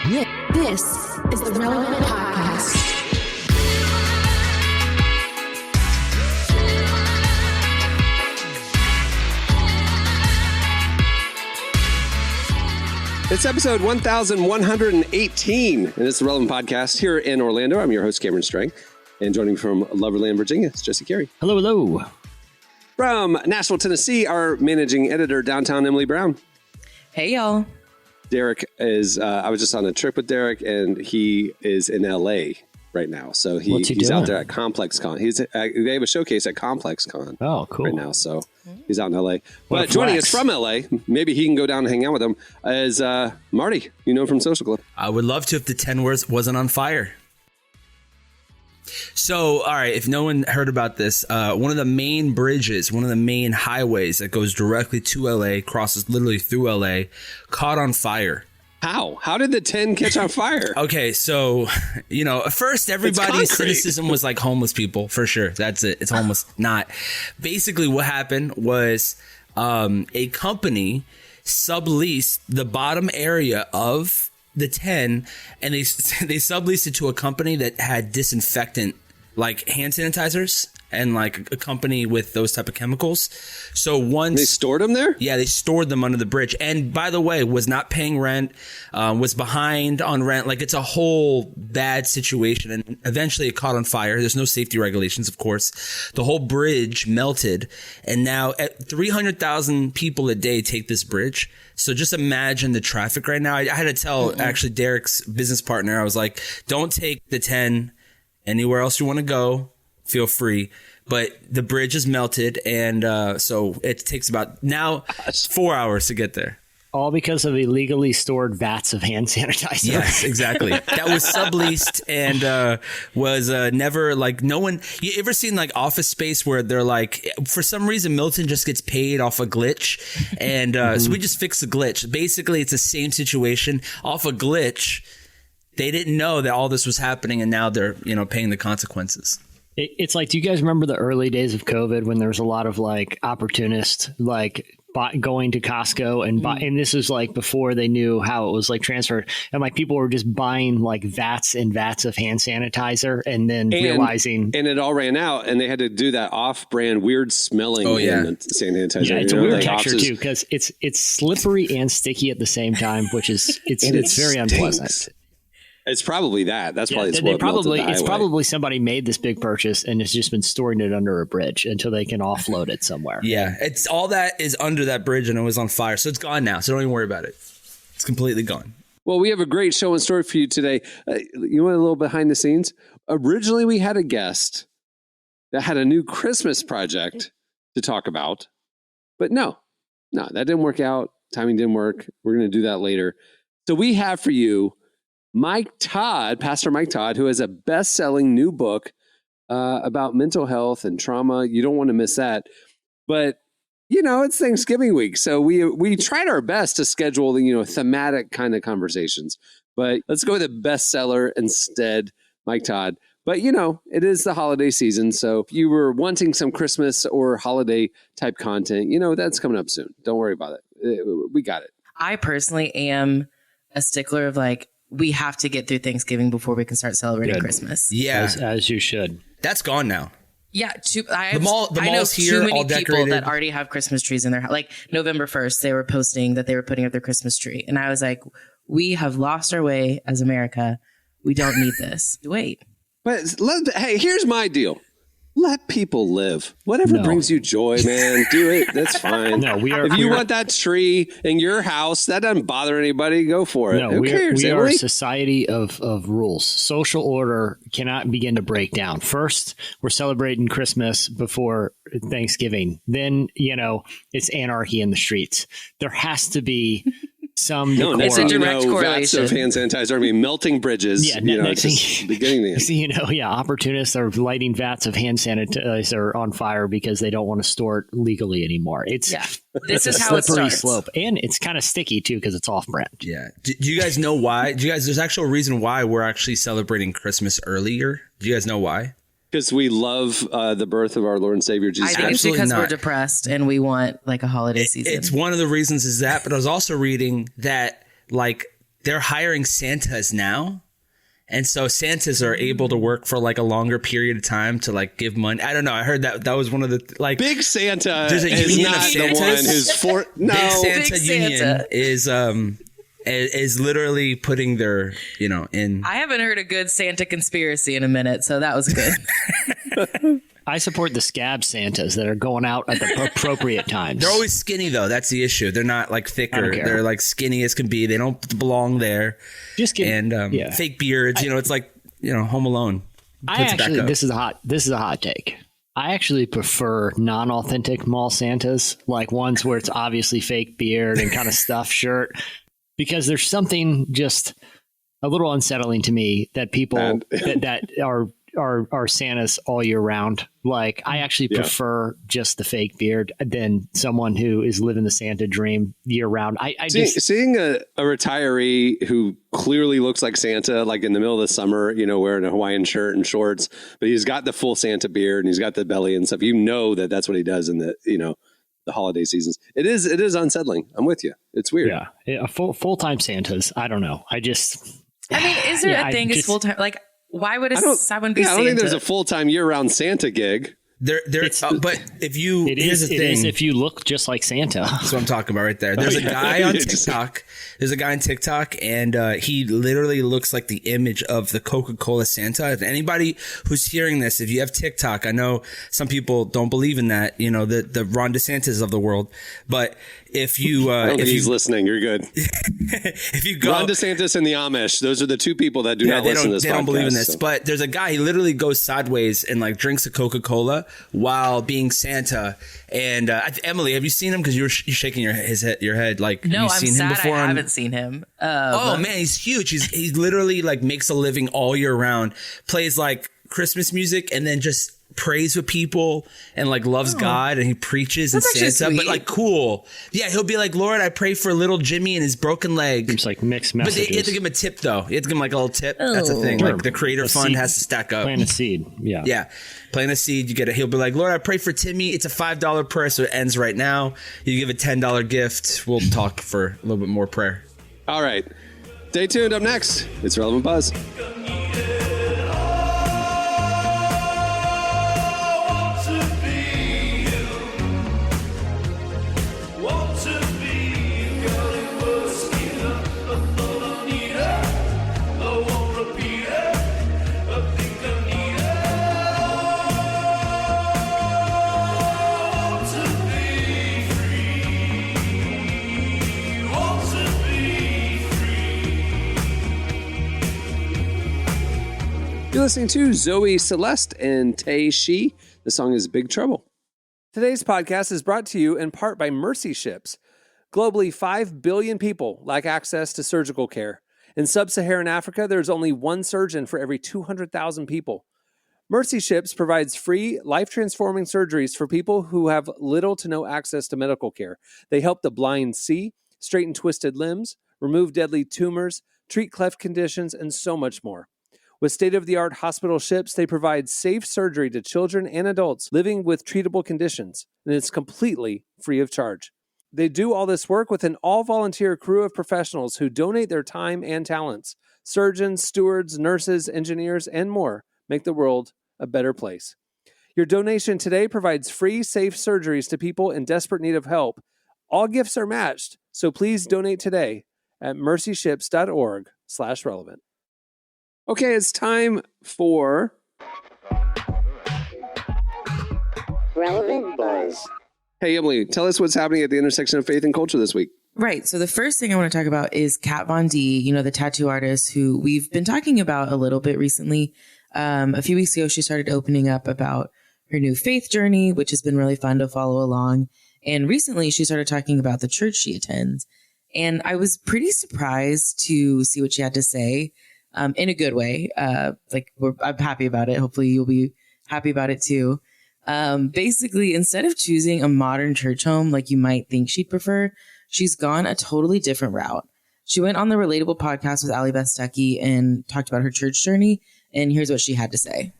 This is the Relevant Podcast. It's episode 1118, and it's the Relevant Podcast here in Orlando. I'm your host, Cameron Strang, and joining me from Loverland, Virginia, it's Jesse Carey. Hello, hello. From Nashville, Tennessee, our managing editor, downtown Emily Brown. Hey, y'all. Derek is, I was just on a trip with Derek, and he is in LA right now. So he's out there at Complex Con. They have a showcase at Complex Con. Oh, cool. Right now, so he's out in LA. But joining us from LA, maybe he can go down and hang out with him, is Marty, from Social Club. I would love to if the 10 wasn't on fire. So, all right, if no one heard about this, one of the main bridges, one of the main highways that goes directly to LA, crosses literally through LA, caught on fire. How? How did the 10 catch on fire? Okay, so, at first everybody's cynicism was like homeless people, for sure. That's it. It's homeless. Not. Basically, what happened was a company subleased the bottom area of the 10, and they subleased it to a company that had disinfectant, like hand sanitizers, and like a company with those type of chemicals. So once they stored them there? Yeah, they stored them under the bridge. And by the way, was not paying rent, was behind on rent. Like, it's a whole bad situation. And eventually it caught on fire. There's no safety regulations, of course. The whole bridge melted. And now 300,000 people a day take this bridge. So just imagine the traffic right now. I had to tell actually Derek's business partner, I was like, don't take the 10 anywhere else you want to go. Feel free. But the bridge is melted, and so it takes about now 4 hours to get there. All because of illegally stored vats of hand sanitizer. Yes, exactly. That was subleased and was never, like, no one. You ever seen like Office Space where they're like, for some reason Milton just gets paid off a glitch, and so we just fixed the glitch. Basically, it's the same situation off a glitch. They didn't know that all this was happening, and now they're paying the consequences. It's like, do you guys remember the early days of COVID when there was a lot of like opportunists like going to Costco and this is like before they knew how it was like transferred, and like people were just buying like vats and vats of hand sanitizer and then realizing it all ran out, and they had to do that off-brand weird smelling hand sanitizer. Yeah, it's a weird texture too because it's slippery and sticky at the same time, which is it's very unpleasant. It's probably that. That's probably it's probably somebody made this big purchase and has just been storing it under a bridge until they can offload it somewhere. Yeah, it's all that is under that bridge, and it was on fire, so it's gone now. So don't even worry about it. It's completely gone. Well, we have a great show and story for you today. You want a little behind the scenes? Originally, we had a guest that had a new Christmas project to talk about, but no, that didn't work out. Timing didn't work. We're going to do that later. So we have for you Mike Todd, Pastor Mike Todd, who has a best-selling new book about mental health and trauma. You don't want to miss that. But, it's Thanksgiving week. So we tried our best to schedule the, thematic kind of conversations. But let's go with a bestseller instead, Mike Todd. But, it is the holiday season. So if you were wanting some Christmas or holiday type content, that's coming up soon. Don't worry about it. We got it. I personally am a stickler of like, we have to get through Thanksgiving before we can start celebrating Christmas. Yeah. As you should. That's gone now. Yeah. I know too many people that already have Christmas trees in their house. Like November 1st, they were posting that they were putting up their Christmas tree. And I was like, we have lost our way as America. We don't need this. Wait. But hey, here's my deal. Let people live. Whatever brings you joy, man, do it. That's fine. If you want that tree in your house, that doesn't bother anybody, go for it. No, we are a society of rules. Social order cannot begin to break down. First, we're celebrating Christmas before Thanksgiving. Then, it's anarchy in the streets. There has to be some it's a direct correlation. Vats of hand sanitizer, melting bridges. Yeah, beginning to opportunists are lighting vats of hand sanitizer on fire because they don't want to store it legally anymore. This is how it starts. Slope, and it's kind of sticky too because it's off-brand. Yeah. Do you guys know why? There's actually a reason why we're actually celebrating Christmas earlier. Do you guys know why? Because we love the birth of our Lord and Savior Jesus. I think it's because we're depressed and we want like a holiday season. It's one of the reasons is that, but I was also reading that like they're hiring Santas now. And so Santas are able to work for like a longer period of time to like give money. I don't know. I heard that was one of the like Big Santa there's a is union not of the Santas. one who's for no. Big Santa Big union Santa. is literally putting their, in. I haven't heard a good Santa conspiracy in a minute, so that was good. I support the scab Santas that are going out at the appropriate times. They're always skinny though. That's the issue. They're not like thicker. They're like skinny as can be. They don't belong there. Just kidding. And fake beards. It's like Home Alone. This is a hot take. I actually prefer non-authentic mall Santas, like ones where it's obviously fake beard and kind of stuffed shirt, because there's something just a little unsettling to me that people that are Santas all year round. Like, I actually prefer just the fake beard than someone who is living the Santa dream year round. Seeing a retiree who clearly looks like Santa, like in the middle of the summer, wearing a Hawaiian shirt and shorts, but he's got the full Santa beard and he's got the belly and stuff. That's what he does in the holiday seasons. It is unsettling. I'm with you. It's weird. Yeah. Full-time Santas. I don't know. Is there a thing is full-time? Like, why would someone be Santa? I don't think there's a full-time year-round Santa gig. But if you here's the thing, if you look just like Santa. That's what I'm talking about right there. There's a guy on TikTok. There's a guy on TikTok, and he literally looks like the image of the Coca-Cola Santa. If anybody who's hearing this, if you have TikTok, I know some people don't believe in that, the Ron DeSantis of the world, but if you he's listening, you're good. If you go Ron DeSantis and the Amish, those are the two people that do not listen to this podcast. They don't believe in this. So. But there's a guy, he literally goes sideways and like drinks a Coca-Cola while being Santa. And Emily, have you seen him? Because you're shaking your head. Like, no, have you seen him before? I haven't seen him. Man, he's huge. He literally like makes a living all year round. Plays like Christmas music and then just prays with people and like loves God, and he preaches. That's and Santa, but like cool. Yeah, he'll be like, Lord, I pray for little Jimmy and his broken leg. It's like mixed messages. But you have to give him a tip though. You have to give him like a little tip. That's a thing. Like the creator fund has to stack up. Plant a seed. Yeah. Plant a seed. You get it. He'll be like, Lord, I pray for Timmy. It's a $5 prayer, so it ends right now. You give a $10 gift. We'll talk for a little bit more prayer. All right. Stay tuned. Up next, it's Relevant Buzz. You're listening to Zoe Celeste and Tay Shi. The song is Big Trouble. Today's podcast is brought to you in part by Mercy Ships. Globally, 5 billion people lack access to surgical care. In sub-Saharan Africa, there's only one surgeon for every 200,000 people. Mercy Ships provides free, life-transforming surgeries for people who have little to no access to medical care. They help the blind see, straighten twisted limbs, remove deadly tumors, treat cleft conditions, and so much more. With state-of-the-art hospital ships, they provide safe surgery to children and adults living with treatable conditions, and it's completely free of charge. They do all this work with an all-volunteer crew of professionals who donate their time and talents. Surgeons, stewards, nurses, engineers, and more make the world a better place. Your donation today provides free, safe surgeries to people in desperate need of help. All gifts are matched, so please donate today at mercyships.org/relevant. Okay, it's time for Relevant Buzz. Hey, Emily, tell us what's happening at the intersection of faith and culture this week. Right. So the first thing I want to talk about is Kat Von D, the tattoo artist who we've been talking about a little bit recently. A few weeks ago, she started opening up about her new faith journey, which has been really fun to follow along. And recently, she started talking about the church she attends. And I was pretty surprised to see what she had to say. In a good way. I'm happy about it. Hopefully you'll be happy about it too. Basically, instead of choosing a modern church home like you might think she'd prefer, she's gone a totally different route. She went on the Relatable podcast with Allie Beth Stuckey and talked about her church journey. And here's what she had to say.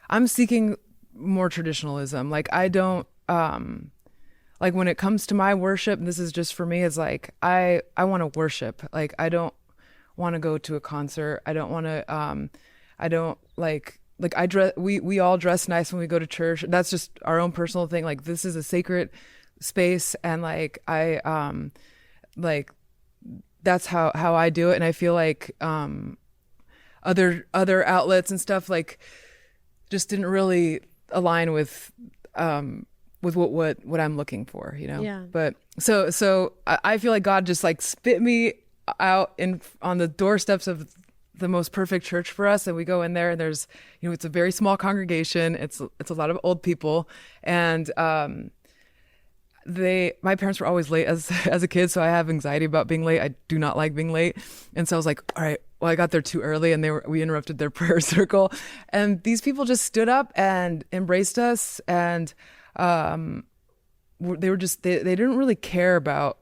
I'm seeking more traditionalism. Like, I don't, like when it comes to my worship, and this is just for me, it's like, I want to worship. Like, I don't want to go to a concert. I don't want to, I don't like I dress, we all dress nice when we go to church. That's just our own personal thing. Like, this is a sacred space. And like, like, that's how I do it. And I feel like, other outlets and stuff like just didn't really align with what I'm looking for, you know? Yeah. But so I feel like God just like spit me out on the doorsteps of the most perfect church for us. And we go in there and there's, you know, it's a very small congregation. It's a lot of old people. And, my parents were always late as a kid. So I have anxiety about being late. I do not like being late. And so I was like, all right, well, I got there too early and we interrupted their prayer circle. And these people just stood up and embraced us. And, they were just, they didn't really care about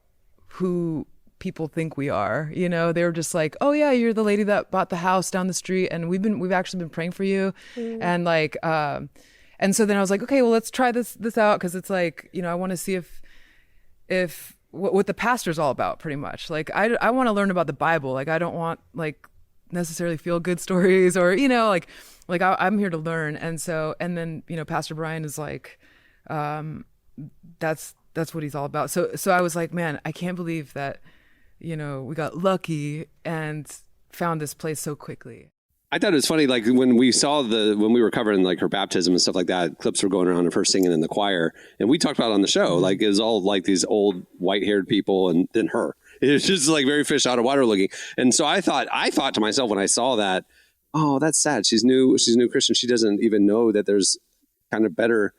who people think we are, you know. They were just like, oh yeah, you're the lady that bought the house down the street and we've actually been praying for you. And like, and so then I was like, okay, well, let's try this out. Cause it's like, you know, I want to see if what the pastor's all about, pretty much. Like, I want to learn about the Bible. Like, I don't want like necessarily feel good stories or, you know, like I'm here to learn. And so, and then, you know, Pastor Brian is like, that's what he's all about. So I was like, man, I can't believe that, you know, we got lucky and found this place so quickly. I thought it was funny, like when we were covering like her baptism and stuff like that, clips were going around of her singing in the choir, and we talked about it on the show, like it was all like these old white-haired people and then her. It was just like very fish out of water looking. And so I thought to myself when I saw that, oh, that's sad. She's new Christian. She doesn't even know that there's kind of better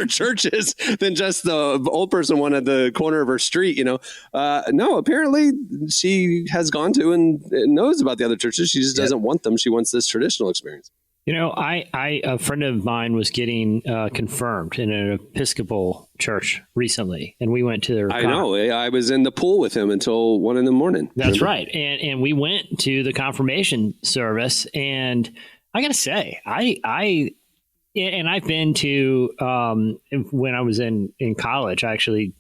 churches than just the old person one at the corner of her street, you know. No, apparently she has gone to and knows about the other churches. She just doesn't want them. She wants this traditional experience. You know, a friend of mine was getting confirmed in an Episcopal church recently, and we went to their. I know. I was in the pool with him until 1 a.m. That's right, and we went to the confirmation service, and I got to say, and I've been to when I was in college. I actually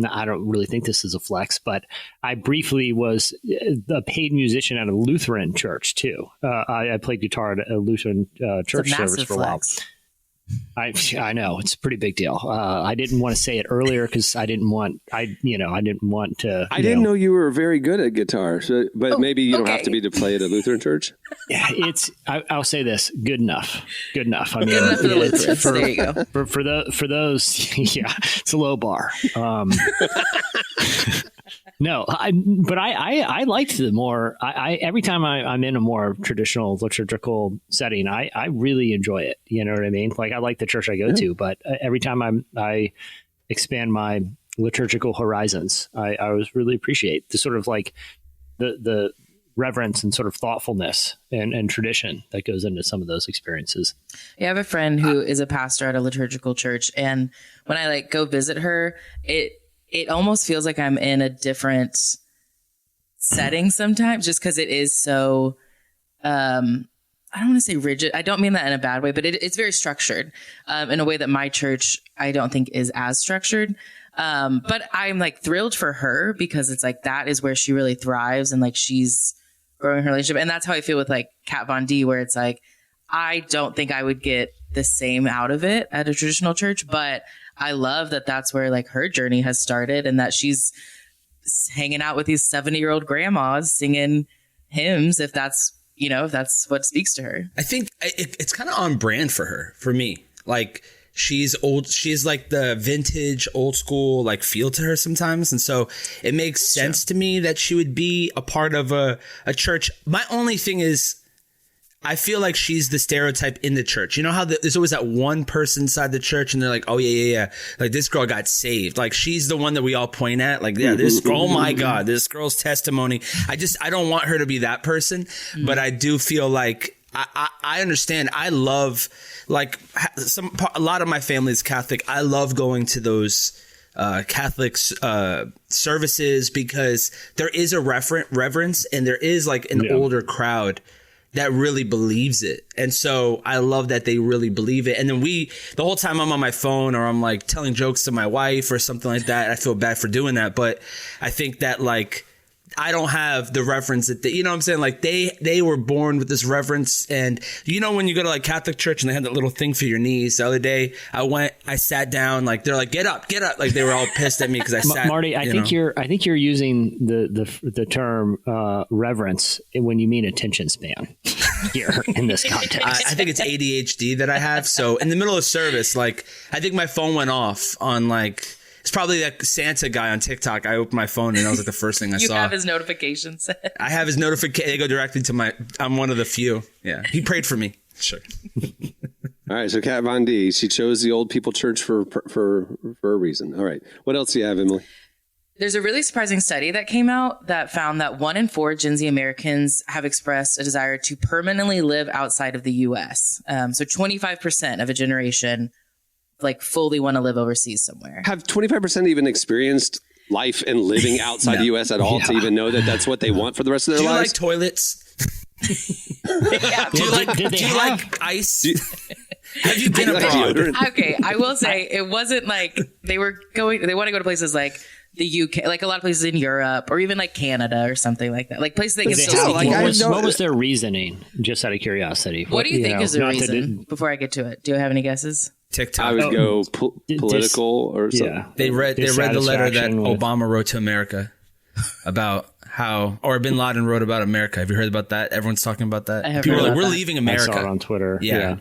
I don't really think this is a flex, but I briefly was a paid musician at a Lutheran church too. I played guitar at a Lutheran church service for a while. I know it's a pretty big deal. I didn't want to say it earlier because I didn't want to. I didn't know you were very good at guitar, but maybe you don't have to be to play at a Lutheran church. Yeah, I'll say this: good enough. I mean, good enough for the Lutherans. There you go. For those, yeah, it's a low bar. No, but I liked the more. Every time I'm in a more traditional liturgical setting, I really enjoy it. You know what I mean? Like, I like the church I go to, but every time I expand my liturgical horizons, I always really appreciate the sort of like the reverence and sort of thoughtfulness and tradition that goes into some of those experiences. Yeah, I have a friend who is a pastor at a liturgical church, and when I like go visit her, it almost feels like I'm in a different setting sometimes, just because it is so, I don't want to say rigid. I don't mean that in a bad way, but it's very structured in a way that my church, I don't think is as structured. But I'm like thrilled for her because it's like, that is where she really thrives and like she's growing her relationship. And that's how I feel with like Kat Von D, where it's like, I don't think I would get the same out of it at a traditional church, but I love that that's where like her journey has started and that she's hanging out with these 70-year-old grandmas singing hymns, if that's what speaks to her. I think it's kind of on brand for her, for me. Like, she's old. She's like the vintage old school like feel to her sometimes. And so it makes sense to me that she would be a part of a church. My only thing is, I feel like she's the stereotype in the church. You know how there's always that one person inside the church and they're like, oh, yeah. Like, this girl got saved. Like, she's the one that we all point at. Like, yeah, this girl, oh my God, this girl's testimony. I don't want her to be that person. But I do feel like I understand. I love, like, a lot of my family is Catholic. I love going to those Catholic services because there is a reverence and there is like an older crowd that really believes it. And so I love that they really believe it. And then the whole time I'm on my phone or I'm like telling jokes to my wife or something like that, I feel bad for doing that. But I think that like I don't have the reverence that they, you know what I'm saying? Like they were born with this reverence. And you know, when you go to like Catholic church and they have that little thing for your knees, the other day I sat down, like they're like, get up. Like they were all pissed at me because I sat. Marty, I think you're using the term reverence when you mean attention span here in this context. I think it's ADHD that I have. So in the middle of service, like I think my phone went off on like, it's probably that Santa guy on TikTok. I opened my phone and that was like the first thing I saw. You have his notifications set. I have his notification. They go directly to I'm one of the few. Yeah. He prayed for me. Sure. All right. So Kat Von D, she chose the Old People Church for a reason. All right. What else do you have, Emily? There's a really surprising study that came out that found that 1 in 4 Gen Z Americans have expressed a desire to permanently live outside of the U.S. So 25% of a generation like fully want to live overseas somewhere. Have 25% even experienced life and living outside the U.S. at all to even know that that's what they want for the rest of their lives? Do you like toilets? Yeah. Do you like ice? Have you been abroad? Okay, I will say it wasn't like they want to go to places like the UK, like a lot of places in Europe or even like Canada or something like that. Like places they can still what speak. was their reasoning, just out of curiosity? What do you think is the reason? Before I get to it, do you have any guesses? TikTok. I would go political or something. Yeah. They read the letter that Obama wrote to America about how, or Bin Laden wrote about America. Have you heard about that? Everyone's talking about that. People are like, we're leaving America. I saw it on Twitter. Yeah.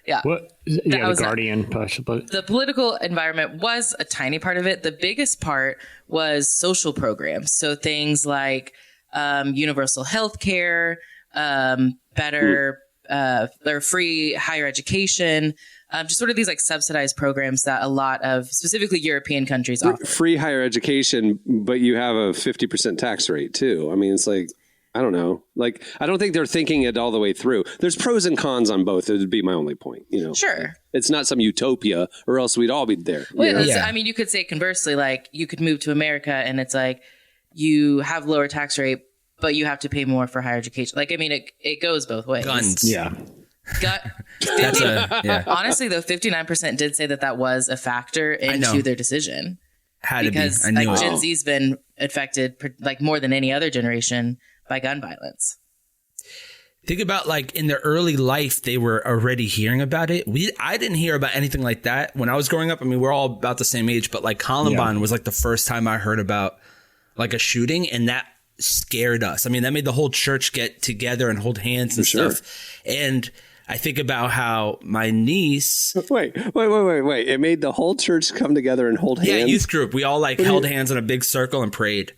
The Guardian pushed. The political environment was a tiny part of it. The biggest part was social programs. So things like universal health care, better or free higher education, just sort of these like subsidized programs that a lot of specifically European countries offer. Free higher education, but you have a 50% tax rate too. I mean, it's like, I don't know. Like, I don't think they're thinking it all the way through. There's pros and cons on both. It would be my only point. You know, sure. It's not some utopia, or else we'd all be there. Well, I mean, you could say conversely, like you could move to America and it's like you have lower tax rate, but you have to pay more for higher education. Like, I mean, it goes both ways. Guns. Yeah. Honestly, though, 59% did say that was a factor into their decision. Because I knew Gen Z's been affected like more than any other generation by gun violence. Think about like in their early life, they were already hearing about it. I didn't hear about anything like that when I was growing up. I mean, we're all about the same age, but like Columbine was like the first time I heard about like a shooting, and that scared us. I mean, that made the whole church get together and hold hands and stuff. And I think about how my niece. Wait. It made the whole church come together and hold hands? Yeah, youth group. We all like held hands in a big circle and prayed.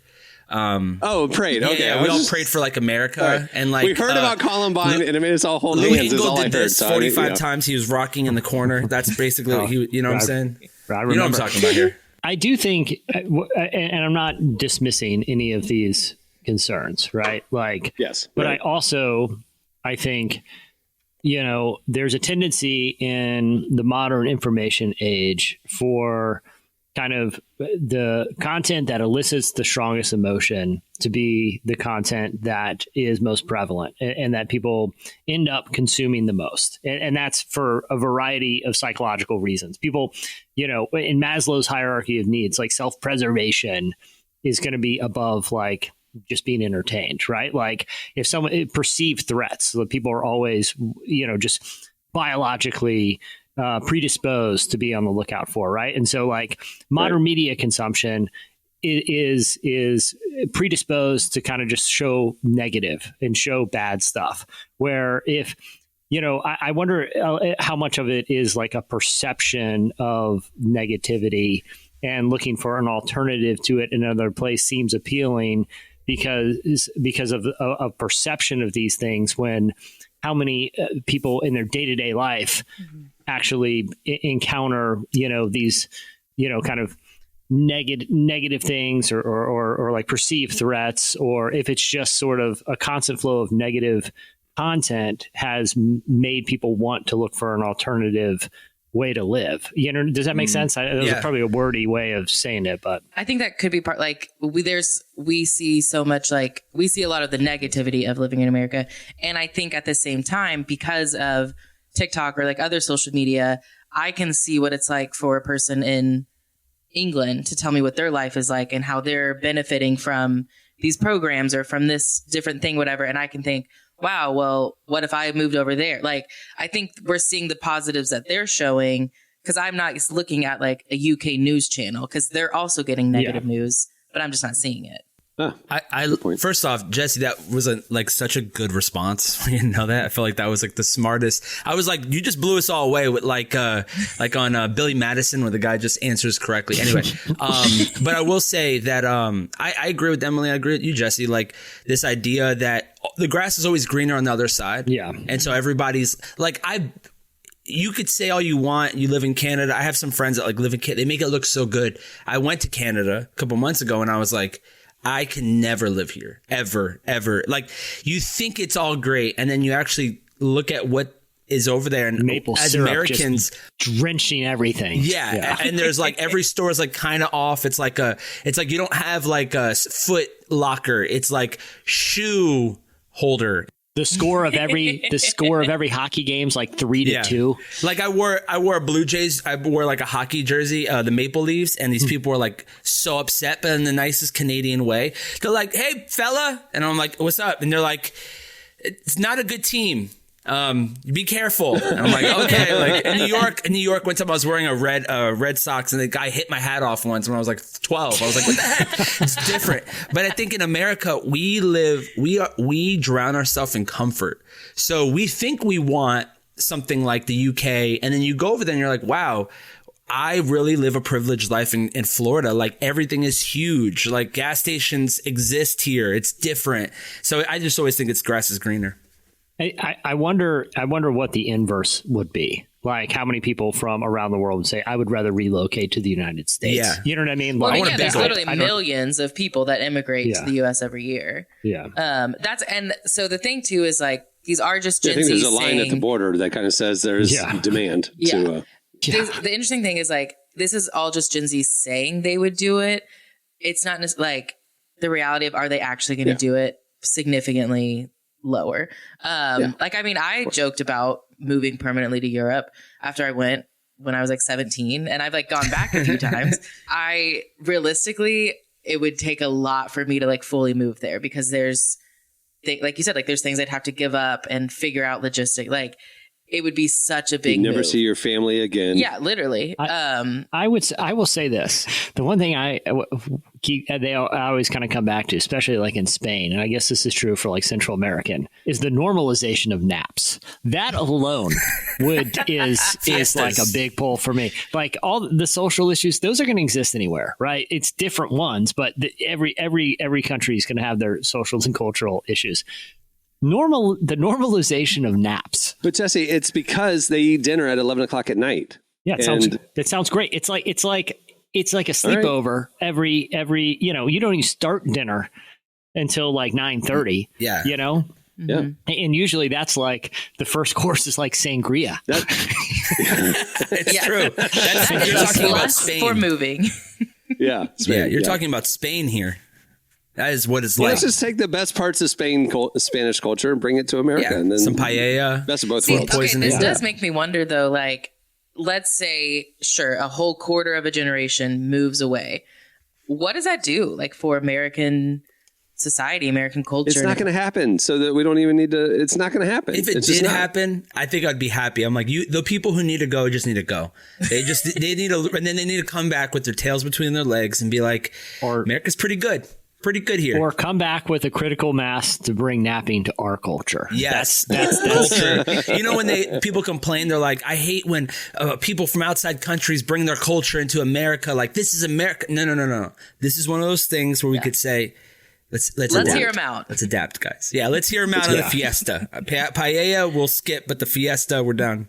Prayed. Okay. Yeah, we all prayed for like America. Right. And like we heard about Columbine and it made us all hold hands. Is all I heard. 45 times he was rocking in the corner. That's basically what he, you know what I'm saying? I you know what I'm talking about here. I do think, and I'm not dismissing any of these concerns, right? Like, yes, but I think, you know, there's a tendency in the modern information age for kind of the content that elicits the strongest emotion to be the content that is most prevalent and that people end up consuming the most. And that's for a variety of psychological reasons. People, you know, in Maslow's hierarchy of needs, like self-preservation is going to be above like just being entertained, right? Like if someone perceived threats, so people are always, you know, just biologically predisposed to be on the lookout for, right? And so like modern media consumption is predisposed to kind of just show negative and show bad stuff. Where if, you know, I wonder how much of it is like a perception of negativity and looking for an alternative to it in another place seems appealing because of a perception of these things, when how many people in their day-to-day life actually encounter, you know, these, you know, kind of negative things or like perceived threats, or if it's just sort of a constant flow of negative content has made people want to look for an alternative way to live. You know, does that make sense? It was probably a wordy way of saying it, but I think that could be part, like we see so much, like we see a lot of the negativity of living in America. And I think at the same time, because of TikTok or like other social media, I can see what it's like for a person in England to tell me what their life is like and how they're benefiting from these programs or from this different thing, whatever. And I can think, wow, well, what if I moved over there? Like, I think we're seeing the positives that they're showing, because I'm not looking at like a UK news channel, because they're also getting negative news, but I'm just not seeing it. I first off, Jesse, that was like such a good response. You know that? I felt like that was like the smartest. I was like, you just blew us all away with like on Billy Madison, where the guy just answers correctly. Anyway, but I will say that I agree with Emily. I agree with you, Jesse. Like this idea that the grass is always greener on the other side. Yeah, and so everybody's like you could say all you want. You live in Canada. I have some friends that like live in Canada. They make it look so good. I went to Canada a couple months ago, and I was like, I can never live here, ever, ever. Like, you think it's all great, and then you actually look at what is over there, and maple as syrup Americans, just drenching everything. Yeah, and there's like every store is like kind of off. It's like you don't have like a foot locker. It's like shoe holder. The score of every hockey game's like 3-2. Like I wore a Blue Jays. I wore like a hockey jersey, the Maple Leafs, and these people were like so upset, but in the nicest Canadian way. They're like, "Hey, fella," and I'm like, "What's up?" And they're like, "It's not a good team. Be careful." And I'm like, okay. Like in New York, one time I was wearing a Red Sox, and the guy hit my hat off once when I was like 12. I was like, what the heck? It's different. But I think in America, we drown ourselves in comfort. So we think we want something like the UK, and then you go over there and you're like, wow, I really live a privileged life in Florida. Like everything is huge. Like gas stations exist here. It's different. So I just always think grass is greener. I wonder what the inverse would be. Like how many people from around the world would say, I would rather relocate to the United States. Yeah. You know what I mean? Well, there's literally millions of people that immigrate to the U.S. every year. Yeah. And so the thing too is like, these are just Gen Z. I think there's a line at the border that kind of says there's demand. The interesting thing is like, this is all just Gen Z saying they would do it. It's not like the reality of, are they actually going to do it significantly lower? Like, I mean, I joked about moving permanently to Europe after I went when I was like 17, and I've like gone back a few times. Realistically, it would take a lot for me to like fully move there, because like you said, like there's things I'd have to give up and figure out logistic. Like it would be such a big You'd never move. See your family again. Yeah, literally. I will say this. The one thing I always kind of come back to, especially like in Spain, and I guess this is true for like Central American, is the normalization of naps. That alone is like a big pull for me. Like all the social issues, those are going to exist anywhere, right? It's different ones, but every country is going to have their social and cultural issues. The normalization of naps. But Jesse, it's because they eat dinner at 11 o'clock at night. Yeah, that sounds great. It's like a sleepover every you don't even start dinner until like 9:30. Yeah, Yeah. And usually that's like the first course is like sangria. It's true. You're talking about Spain for moving. Spain, you're talking about Spain here. That is what it's like. Let's just take the best parts of Spanish culture and bring it to America. And then some paella. Best of both worlds. Okay, this does make me wonder, though, like, let's say, sure, a whole quarter of a generation moves away. What does that do, like, for American society, American culture? It's not going to happen, so that we don't even need to. It's not going to happen. If it did happen, I think I'd be happy. I'm like, the people who need to go just need to go. They need to, and then they need to come back with their tails between their legs and be like, America's pretty good. Pretty good here. Or come back with a critical mass to bring napping to our culture. Yes. That's culture. When people complain, they're like, I hate when people from outside countries bring their culture into America. Like, this is America. No. This is one of those things where we could say, let's hear them out. Let's adapt, guys. Yeah, let's hear them out on the fiesta. Paella, we'll skip, but the fiesta, we're done.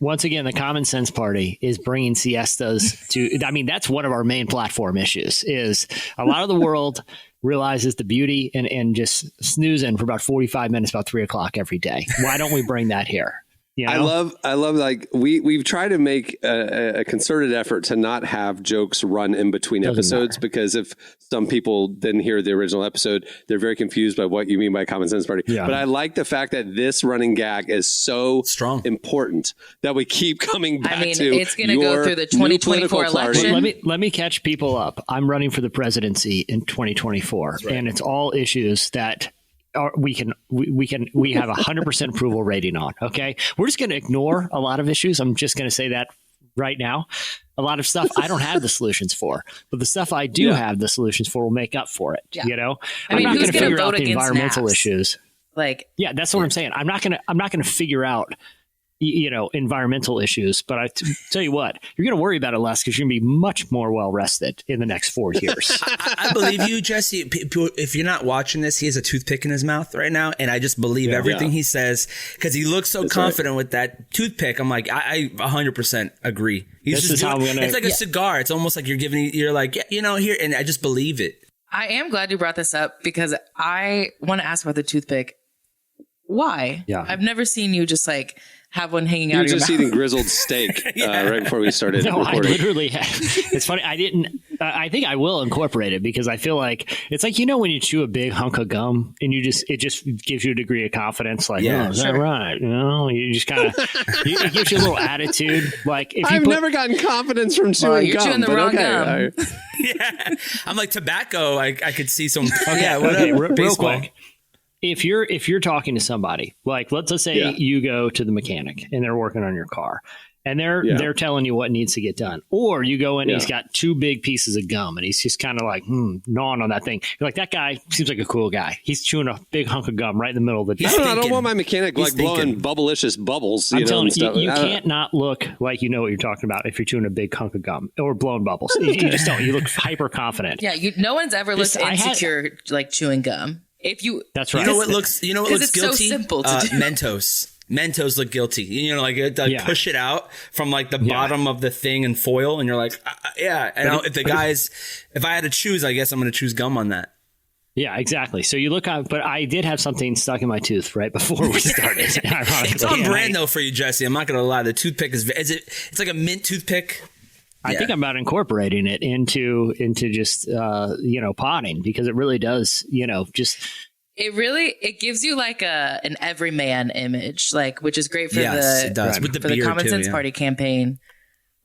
Once again, the Common Sense Party is bringing siestas to, I mean, that's one of our main platform issues, is a lot of the world realizes the beauty and just snoozing for about 45 minutes, about 3 o'clock every day. Why don't we bring that here? You know? I love like we've tried to make a concerted effort to not have jokes run in between Doesn't episodes, matter. because if some people didn't hear the original episode, they're very confused by what you mean by Common Sense Party. Yeah. But I like the fact that this running gag is so Strong. important that we keep coming back I mean, to. it's going to go through the new 2024 political clarity. election. Let me catch people up. I'm running for the presidency in 2024, and it's all issues that we have 100% approval rating on. Okay, we're just going to ignore a lot of issues. I'm just going to say that right now. A lot of stuff I don't have the solutions for, but the stuff I do have the solutions for will make up for it. Yeah. You know, I mean, I'm not who's going to gonna figure vote out the against environmental NAPS? issues. Like, Yeah, that's what I'm saying. I'm not going to figure out environmental issues, but I tell you what, you're going to worry about it less because you're going to be much more well rested in the next 4 years. I believe you, Jesse. If you're not watching this, he has a toothpick in his mouth right now, and I just believe everything he says because he looks so confident with that toothpick. I'm like, I 100% agree. It's like a cigar. It's almost like you're like, here, and I just believe it. I am glad you brought this up because I want to ask about the toothpick. Why? Yeah. I've never seen you just like have one hanging You out were of your just mouth. eating grizzled steak right before we started No, I recording. literally have. It's funny. I didn't. I think I will incorporate it because I feel like it's like when you chew a big hunk of gum and it just gives you a degree of confidence. Like, is that right? You just kind of it gives you a little attitude. Like if you I've never gotten confidence from chewing you're gum. chewing the but wrong okay. gum. Yeah, I'm like tobacco. I could see some. Okay, real Baseball. quick. If you're talking to somebody, like let's say you go to the mechanic and they're working on your car and they're telling you what needs to get done, or you go in, he's got 2 big pieces of gum and he's just kind of like gnawing on that thing. You're like, that guy seems like a cool guy. He's chewing a big hunk of gum right in the middle of the. I don't want my mechanic like blowing bubblicious bubbles. I'm telling and you, stuff. you can't not look like you know what you're talking about if you're chewing a big hunk of gum or blowing bubbles. You just don't. You look hyper confident. Yeah, no one's ever looked I had- insecure like chewing gum. That's right. You know what looks it's guilty? so simple to do. Mentos look guilty. Push it out from like the bottom of the thing and foil, and you're like, And if I had to choose, I guess I'm going to choose gum on that. Yeah, exactly. So you look up, but I did have something stuck in my tooth right before we started. It's on brand though for you, Jesse. I'm not going to lie. The toothpick it's like a mint toothpick. I think I'm about incorporating it into just potting because it really does it gives you like an everyman image, like, which is great for it does. With the for the beard Common too, Sense Party campaign,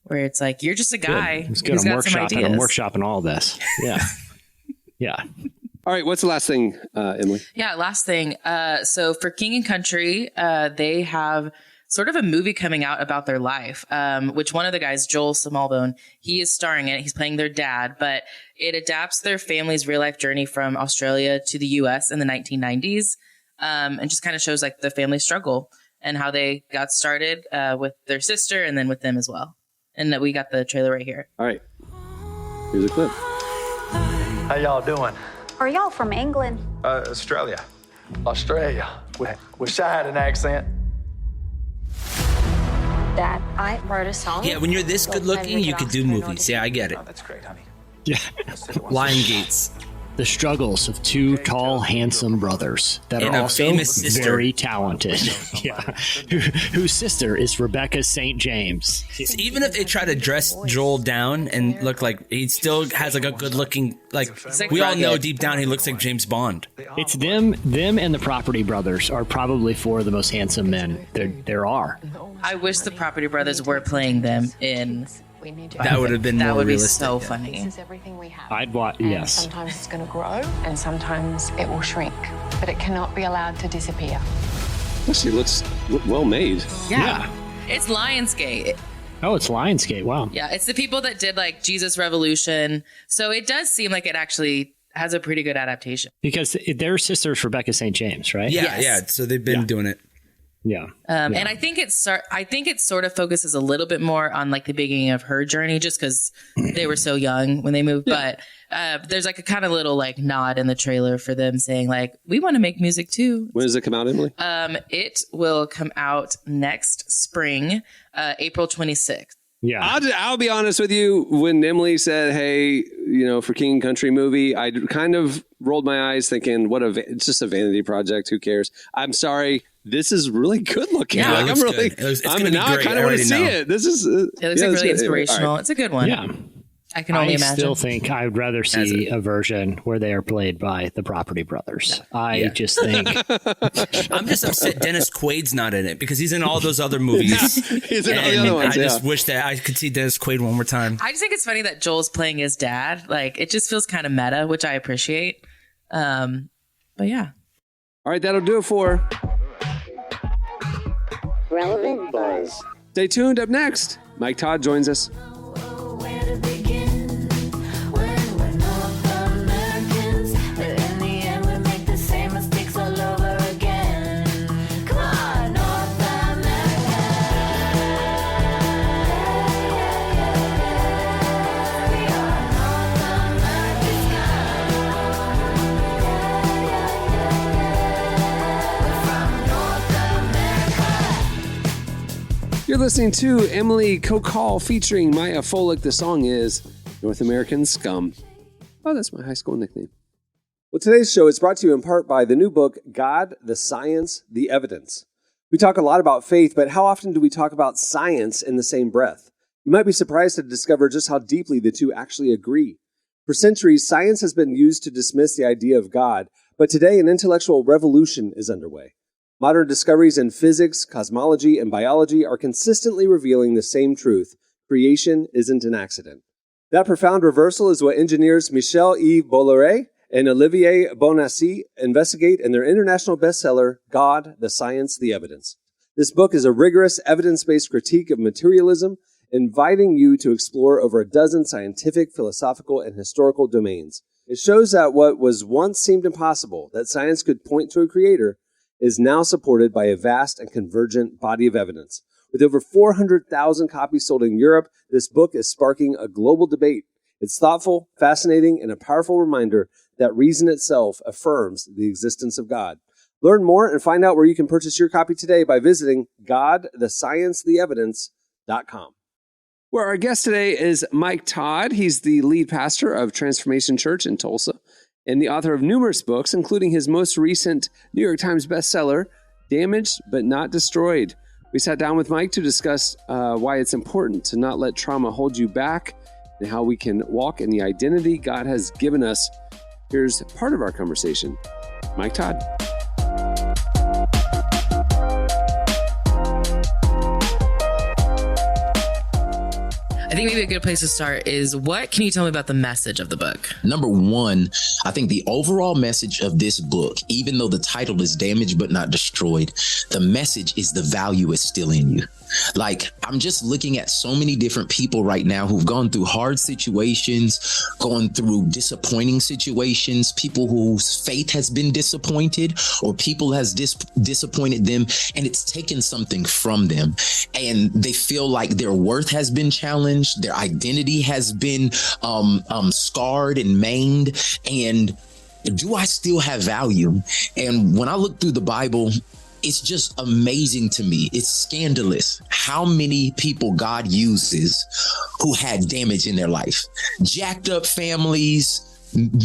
where it's like you're just a guy It's good. who's I'm got some workshopping. ideas. I'm workshopping all of this. Yeah, yeah. All right, what's the last thing, Emily? Yeah, last thing. So for King and Country, they have sort of a movie coming out about their life, which one of the guys, Joel Smallbone, he is starring in it. He's playing their dad, but it adapts their family's real life journey from Australia to the US in the 1990s, and just kind of shows like the family struggle and how they got started with their sister and then with them as well. And we got the trailer right here. All right, here's a clip. How y'all doing? Are y'all from England? Australia. Australia. Wish I had an accent. Dad, I wrote a song. Yeah, when you're this good looking, you could do movies. Yeah, I get it. Oh, that's great, honey. Yeah. Lion Gates. The struggles of 2 tall, handsome brothers that And are a also famous sister. very talented. Yeah. Whose sister is Rebecca St. James. So even if they try to dress Joel down and look like he still has like a good looking, like we all know deep down he looks like James Bond. It's them and the Property Brothers are probably 4 of the most handsome men there are. I wish the Property Brothers were playing them in. That would have been That more would be realistic. so funny. This is everything we have. I'd watch. And Yes. sometimes it's going to grow and sometimes it will shrink, but it cannot be allowed to disappear. She looks well made. Yeah. It's Lionsgate. Oh, it's Lionsgate. Wow. Yeah, it's the people that did like Jesus Revolution. So it does seem like it actually has a pretty good adaptation. Because their sister's Rebecca St. James, right? Yeah, Yes. yeah. So they've been doing it. Yeah. And I think it sort of focuses a little bit more on like the beginning of her journey, just because they were so young when they moved. But there's like a kind of little like nod in the trailer for them saying like, we want to make music too. When does it come out, Emily? It will come out next spring, April 26th. Yeah. I'll be honest with you. When Emily said, "Hey, for King and Country movie," I kind of rolled my eyes, thinking, it's just a vanity project. Who cares? I'm sorry. this is really good looking. Yeah, like, I'm really, it's I'm gonna be now I great. kind I of want to already see know. it. This is, It looks like it's really good. inspirational. All right. It's a good one. Yeah. I can only imagine. still think I would rather see a version where they are played by the Property Brothers. I just think I'm just upset Dennis Quaid's not in it because he's in all those other movies. He's in all the other ones. I just wish that I could see Dennis Quaid one more time. I just think it's funny that Joel's playing his dad. Like, it just feels kind of meta, which I appreciate. But yeah. All right, that'll do it for Relevant Buzz. Stay tuned. Up next, Mike Todd joins us. You're listening to Emily Kokal featuring Maya Folick. The song is North American Scum. Oh, that's my high school nickname. Well, today's show is brought to you in part by the new book, God, the Science, the Evidence. We talk a lot about faith, but how often do we talk about science in the same breath? You might be surprised to discover just how deeply the two actually agree. For centuries, science has been used to dismiss the idea of God, but today an intellectual revolution is underway. Modern discoveries in physics, cosmology, and biology are consistently revealing the same truth. Creation isn't an accident. That profound reversal is what engineers Michel-Yves Bolloré and Olivier Bonassi investigate in their international bestseller, God, the Science, the Evidence. This book is a rigorous, evidence-based critique of materialism, inviting you to explore over a dozen scientific, philosophical, and historical domains. It shows that what was once seemed impossible, that science could point to a creator, is now supported by a vast and convergent body of evidence. With over 400,000 copies sold in Europe, this book is sparking a global debate. It's thoughtful, fascinating, and a powerful reminder that reason itself affirms the existence of God. Learn more and find out where you can purchase your copy today by visiting godthesciencetheevidence.com. Where our guest today is Mike Todd. He's the lead pastor of Transformation Church in Tulsa and the author of numerous books, including his most recent New York Times bestseller, Damaged But Not Destroyed. We sat down with Mike to discuss why it's important to not let trauma hold you back and how we can walk in the identity God has given us. Here's part of our conversation. Mike Todd. I think maybe a good place to start is, what can you tell me about the message of the book? Number one, I think the overall message of this book, even though the title is Damaged But Not Destroyed, the message is the value is still in you. Like, I'm just looking at so many different people right now who've gone through hard situations, going through disappointing situations, people whose faith has been disappointed or people has disappointed them, and it's taken something from them. And they feel like their worth has been challenged, their identity has been scarred and maimed. And do I still have value? And when I look through the Bible, it's just amazing to me. It's scandalous how many people God uses who had damage in their life, jacked up families,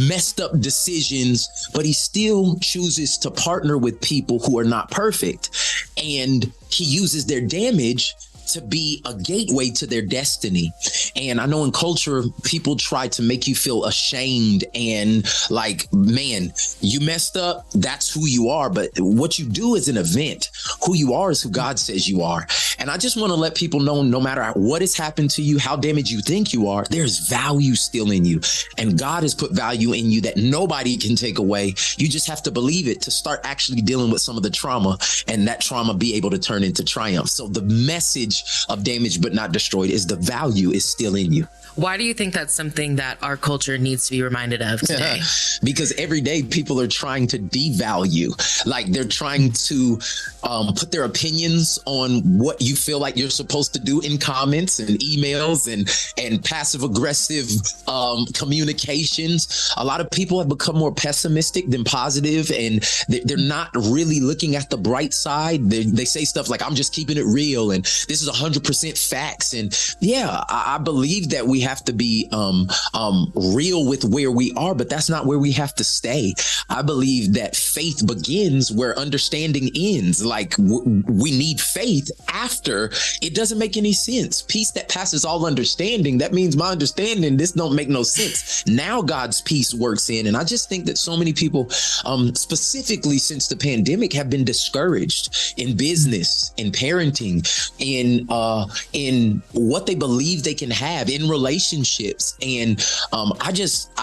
messed up decisions, but he still chooses to partner with people who are not perfect. And he uses their damage to be a gateway to their destiny. And I know in culture, people try to make you feel ashamed and like, man, you messed up. That's who you are. But what you do is an event. Who you are is who God says you are. And I just want to let people know, no matter what has happened to you, how damaged you think you are, there's value still in you. And God has put value in you that nobody can take away. You just have to believe it to start actually dealing with some of the trauma, and that trauma be able to turn into triumph. So the message of Damaged But Not Destroyed is the value is still in you. Why do you think that's something that our culture needs to be reminded of today? Because every day people are trying to devalue, like they're trying to put their opinions on what you feel like you're supposed to do in comments and emails and passive aggressive communications. A lot of people have become more pessimistic than positive, and they're not really looking at the bright side. They say stuff like, I'm just keeping it real, and this is 100% facts. And yeah, I believe that we have to be real with where we are, but that's not where we have to stay. I believe that faith begins where understanding ends. Like we need faith after. It doesn't make any sense. Peace that passes all understanding. That means my understanding, this don't make no sense. Now God's peace works in. And I just think that so many people, specifically since the pandemic, have been discouraged in business, in parenting, in what they believe they can have in relationships. And I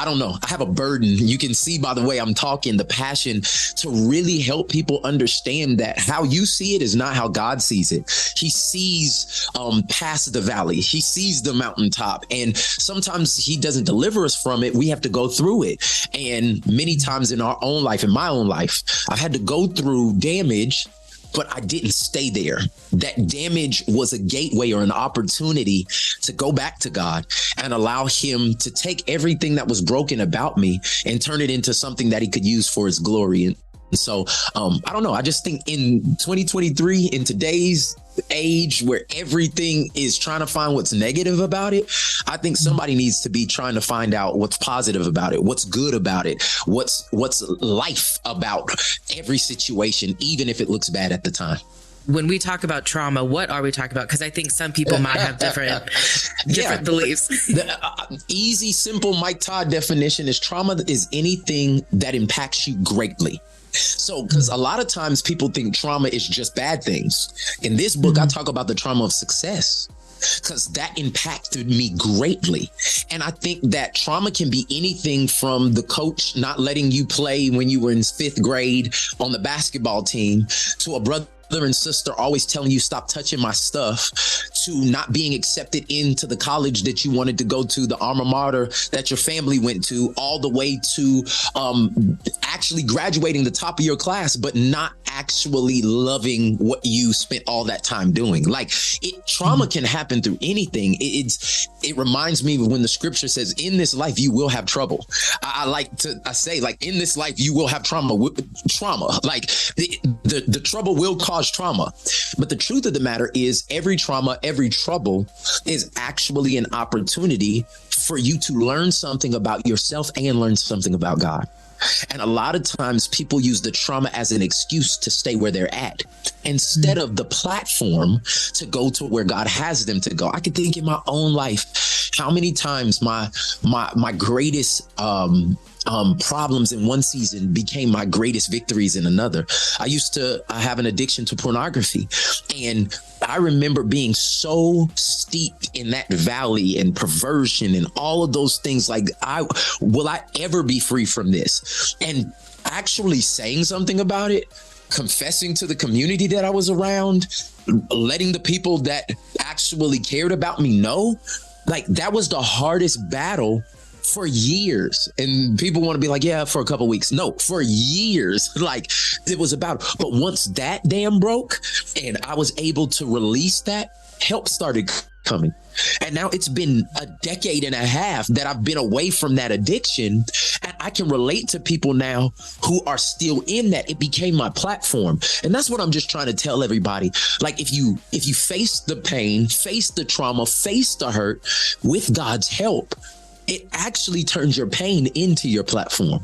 don't know. I have a burden. You can see by the way I'm talking, the passion to really help people understand that how you see it is not how God sees it. He sees past the valley. He sees the mountaintop. And sometimes he doesn't deliver us from it. We have to go through it. And many times in our own life, in my own life, I've had to go through damage, but I didn't stay there. That damage was a gateway or an opportunity to go back to God and allow him to take everything that was broken about me and turn it into something that he could use for his glory. And so I don't know. I just think in 2023, in today's age where everything is trying to find what's negative about it, I think somebody needs to be trying to find out what's positive about it, what's good about it, what's life about every situation, even if it looks bad at the time. When we talk about trauma, what are we talking about? Because I think some people might have different beliefs. The easy, simple Mike Todd definition is trauma is anything that impacts you greatly. So, because a lot of times people think trauma is just bad things. In this book, I talk about the trauma of success, because that impacted me greatly. And I think that trauma can be anything from the coach not letting you play when you were in 5th grade on the basketball team, to a brother and sister always telling you stop touching my stuff, to not being accepted into the college that you wanted to go to, the alma mater that your family went to, all the way to actually graduating the top of your class, but not actually loving what you spent all that time doing. Like trauma can happen through anything. It reminds me of when the scripture says, in this life, you will have trouble. I say like, in this life, you will have trauma. Like the trouble will cause trauma. But the truth of the matter is every trauma, every trouble is actually an opportunity for you to learn something about yourself and learn something about God. And a lot of times people use the trauma as an excuse to stay where they're at instead of the platform to go to where God has them to go. I can think in my own life, how many times my greatest problems in one season became my greatest victories in another. I used to have an addiction to pornography, and I remember being so steeped in that valley and perversion and all of those things. Like, will I ever be free from this? And actually saying something about it, confessing to the community that I was around, letting the people that actually cared about me know, like that was the hardest battle for years. And people want to be like, yeah, for a couple of weeks. No, for years. Like it was about, but once that dam broke and I was able to release that, help started coming. And now it's been a decade and a half that I've been away from that addiction. And I can relate to people now who are still in that. It became my platform. And that's what I'm just trying to tell everybody. Like if you face the pain, face the trauma, face the hurt with God's help, it actually turns your pain into your platform.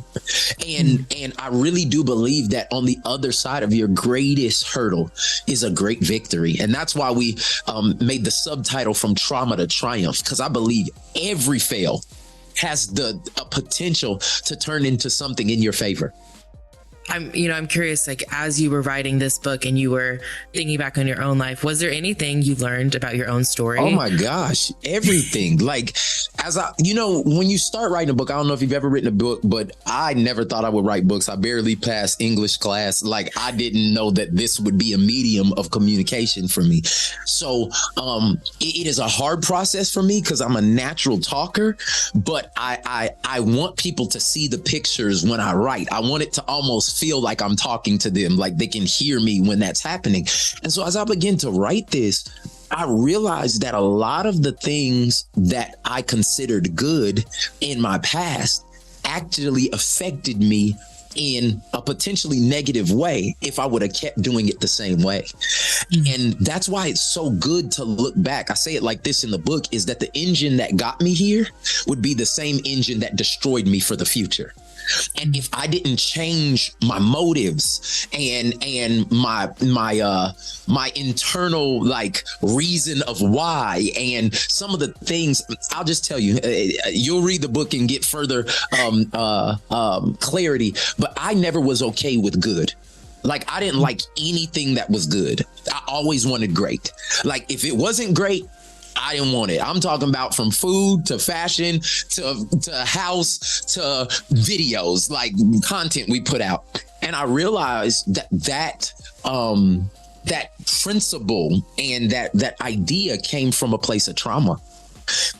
And I really do believe that on the other side of your greatest hurdle is a great victory. And that's why we made the subtitle From Trauma to Triumph, because I believe every fail has the potential to turn into something in your favor. I'm curious, like, as you were writing this book and you were thinking back on your own life, was there anything you learned about your own story? Oh my gosh, everything. Like, when you start writing a book, I don't know if you've ever written a book, but I never thought I would write books. I barely passed English class. Like, I didn't know that this would be a medium of communication for me. So it is a hard process for me because I'm a natural talker, but I want people to see the pictures when I write. I want it to almost feel like I'm talking to them, like they can hear me when that's happening. And so as I begin to write this, I realized that a lot of the things that I considered good in my past actually affected me in a potentially negative way if I would have kept doing it the same way. And that's why it's so good to look back. I say it like this in the book, is that the engine that got me here would be the same engine that destroyed me for the future. And if I didn't change my motives and my internal like reason of why and some of the things, I'll just tell you, you'll read the book and get further clarity. But I never was okay with good. Like, I didn't like anything that was good. I always wanted great. Like, if it wasn't great, I didn't want it. I'm talking about from food to fashion to house to videos, like content we put out. And I realized that principle and that idea came from a place of trauma.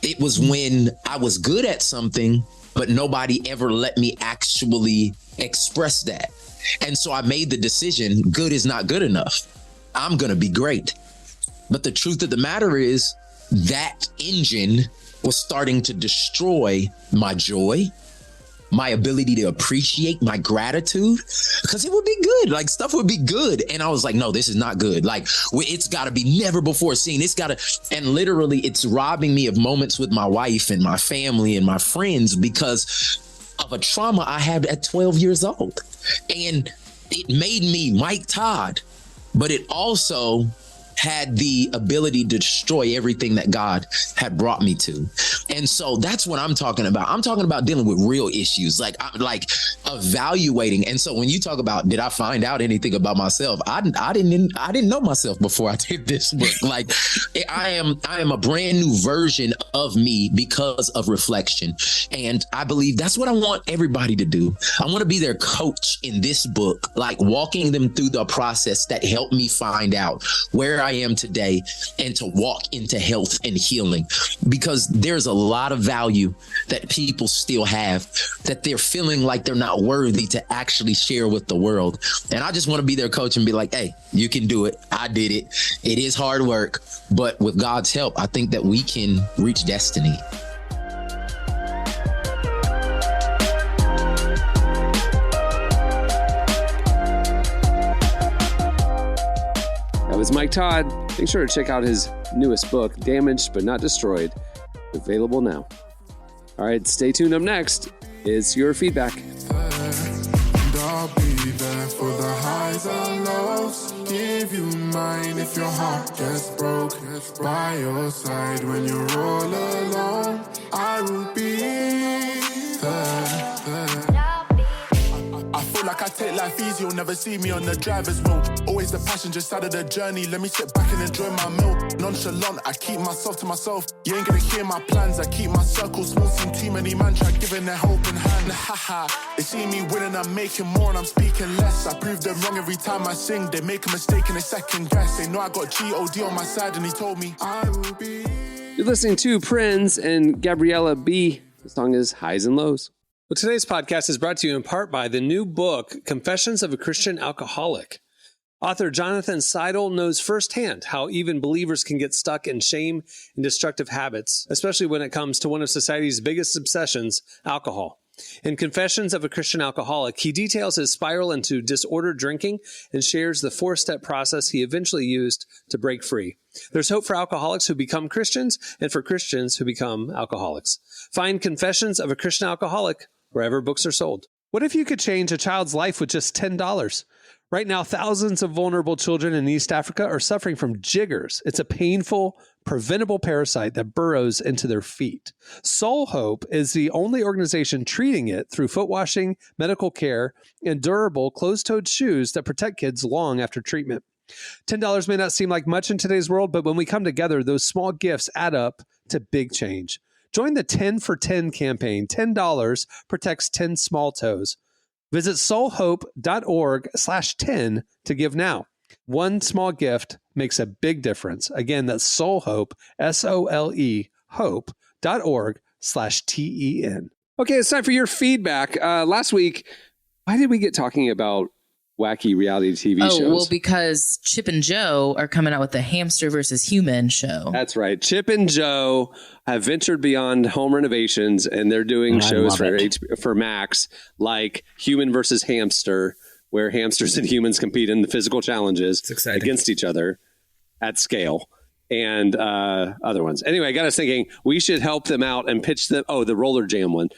It was when I was good at something, but nobody ever let me actually express that. And so I made the decision, good is not good enough. I'm going to be great. But the truth of the matter is, that engine was starting to destroy my joy, my ability to appreciate, my gratitude, because it would be good. Like, stuff would be good. And I was like, no, this is not good. Like, it's got to be never before seen. It's got to. And literally, it's robbing me of moments with my wife and my family and my friends because of a trauma I had at 12 years old. And it made me Mike Todd, but it also had the ability to destroy everything that God had brought me to. And so that's what I'm talking about. I'm talking about dealing with real issues, like evaluating. And so when you talk about, did I find out anything about myself? I didn't know myself before I did this book. Like, I am a brand new version of me because of reflection. And I believe that's what I want everybody to do. I want to be their coach in this book, like walking them through the process that helped me find out where I am today and to walk into health and healing, because there's a lot of value that people still have that they're feeling like they're not worthy to actually share with the world. And I just want to be their coach and be like, hey, you can do it. I did it. It is hard work, but with God's help, I think that we can reach destiny. That was Mike Todd. Make sure to check out his newest book, Damaged But Not Destroyed, available now. All right, stay tuned. Up next is your feedback. And I'll be there for the highs and lows. Give you mine if your heart gets broke. By your side when you're all alone, I will be there. I feel like I take life easy, you'll never see me on the driver's wheel. Always the passenger side of the journey, let me sit back and enjoy my meal. Nonchalant, I keep myself to myself. You ain't gonna hear my plans, I keep my circle small. Seen too many man try giving their hope in hand. Haha, they see me winning, I'm making more and I'm speaking less. I prove them wrong every time I sing. They make a mistake and they second guess. They know I got G.O.D. on my side and he told me I will be. You're listening to Prinz and Gabriella B. The song is Highs and Lows. Well, today's podcast is brought to you in part by the new book, Confessions of a Christian Alcoholic. Author Jonathan Seidel knows firsthand how even believers can get stuck in shame and destructive habits, especially when it comes to one of society's biggest obsessions, alcohol. In Confessions of a Christian Alcoholic, he details his spiral into disordered drinking and shares the 4-step process he eventually used to break free. There's hope for alcoholics who become Christians and for Christians who become alcoholics. Find Confessions of a Christian Alcoholic wherever books are sold. What if you could change a child's life with just $10? Right now, thousands of vulnerable children in East Africa are suffering from jiggers. It's a painful, preventable parasite that burrows into their feet. Soul Hope is the only organization treating it through foot washing, medical care, and durable closed-toed shoes that protect kids long after treatment. $10 may not seem like much in today's world, but when we come together, those small gifts add up to big change. Join the 10 for 10 campaign. $10 protects 10 small toes. Visit soulhope.org/10 to give now. One small gift makes a big difference. Again, that's Soulhope, SOLE, hope.org/TEN. Okay, it's time for your feedback. Last week, why did we get talking about wacky reality TV shows? Oh, well, because Chip and Jo are coming out with the hamster versus human show. That's right. Chip and Jo have ventured beyond home renovations, and they're doing shows for Max, like Human versus Hamster, where hamsters and humans compete in the physical challenges against each other. at scale and other ones. Anyway, I got us thinking we should help them out and pitch them. Oh, the Roller Jam one.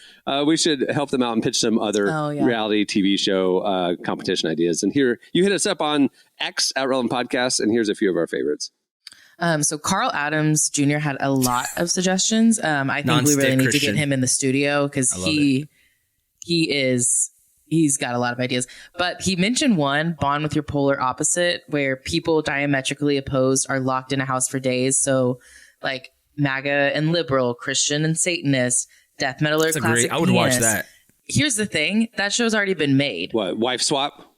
We should help them out and pitch some other reality TV show competition ideas. And here, you hit us up on X at Relevant Podcast, and here's a few of our favorites. So Carl Adams Jr. had a lot of suggestions. I think we really need to get him in the studio because he's got a lot of ideas. But he mentioned one, bond with your polar opposite, where people diametrically opposed are locked in a house for days. So like MAGA and liberal, Christian and Satanist, death metal or classic I would watch that. Here's the thing. That show's already been made. What, Wife Swap?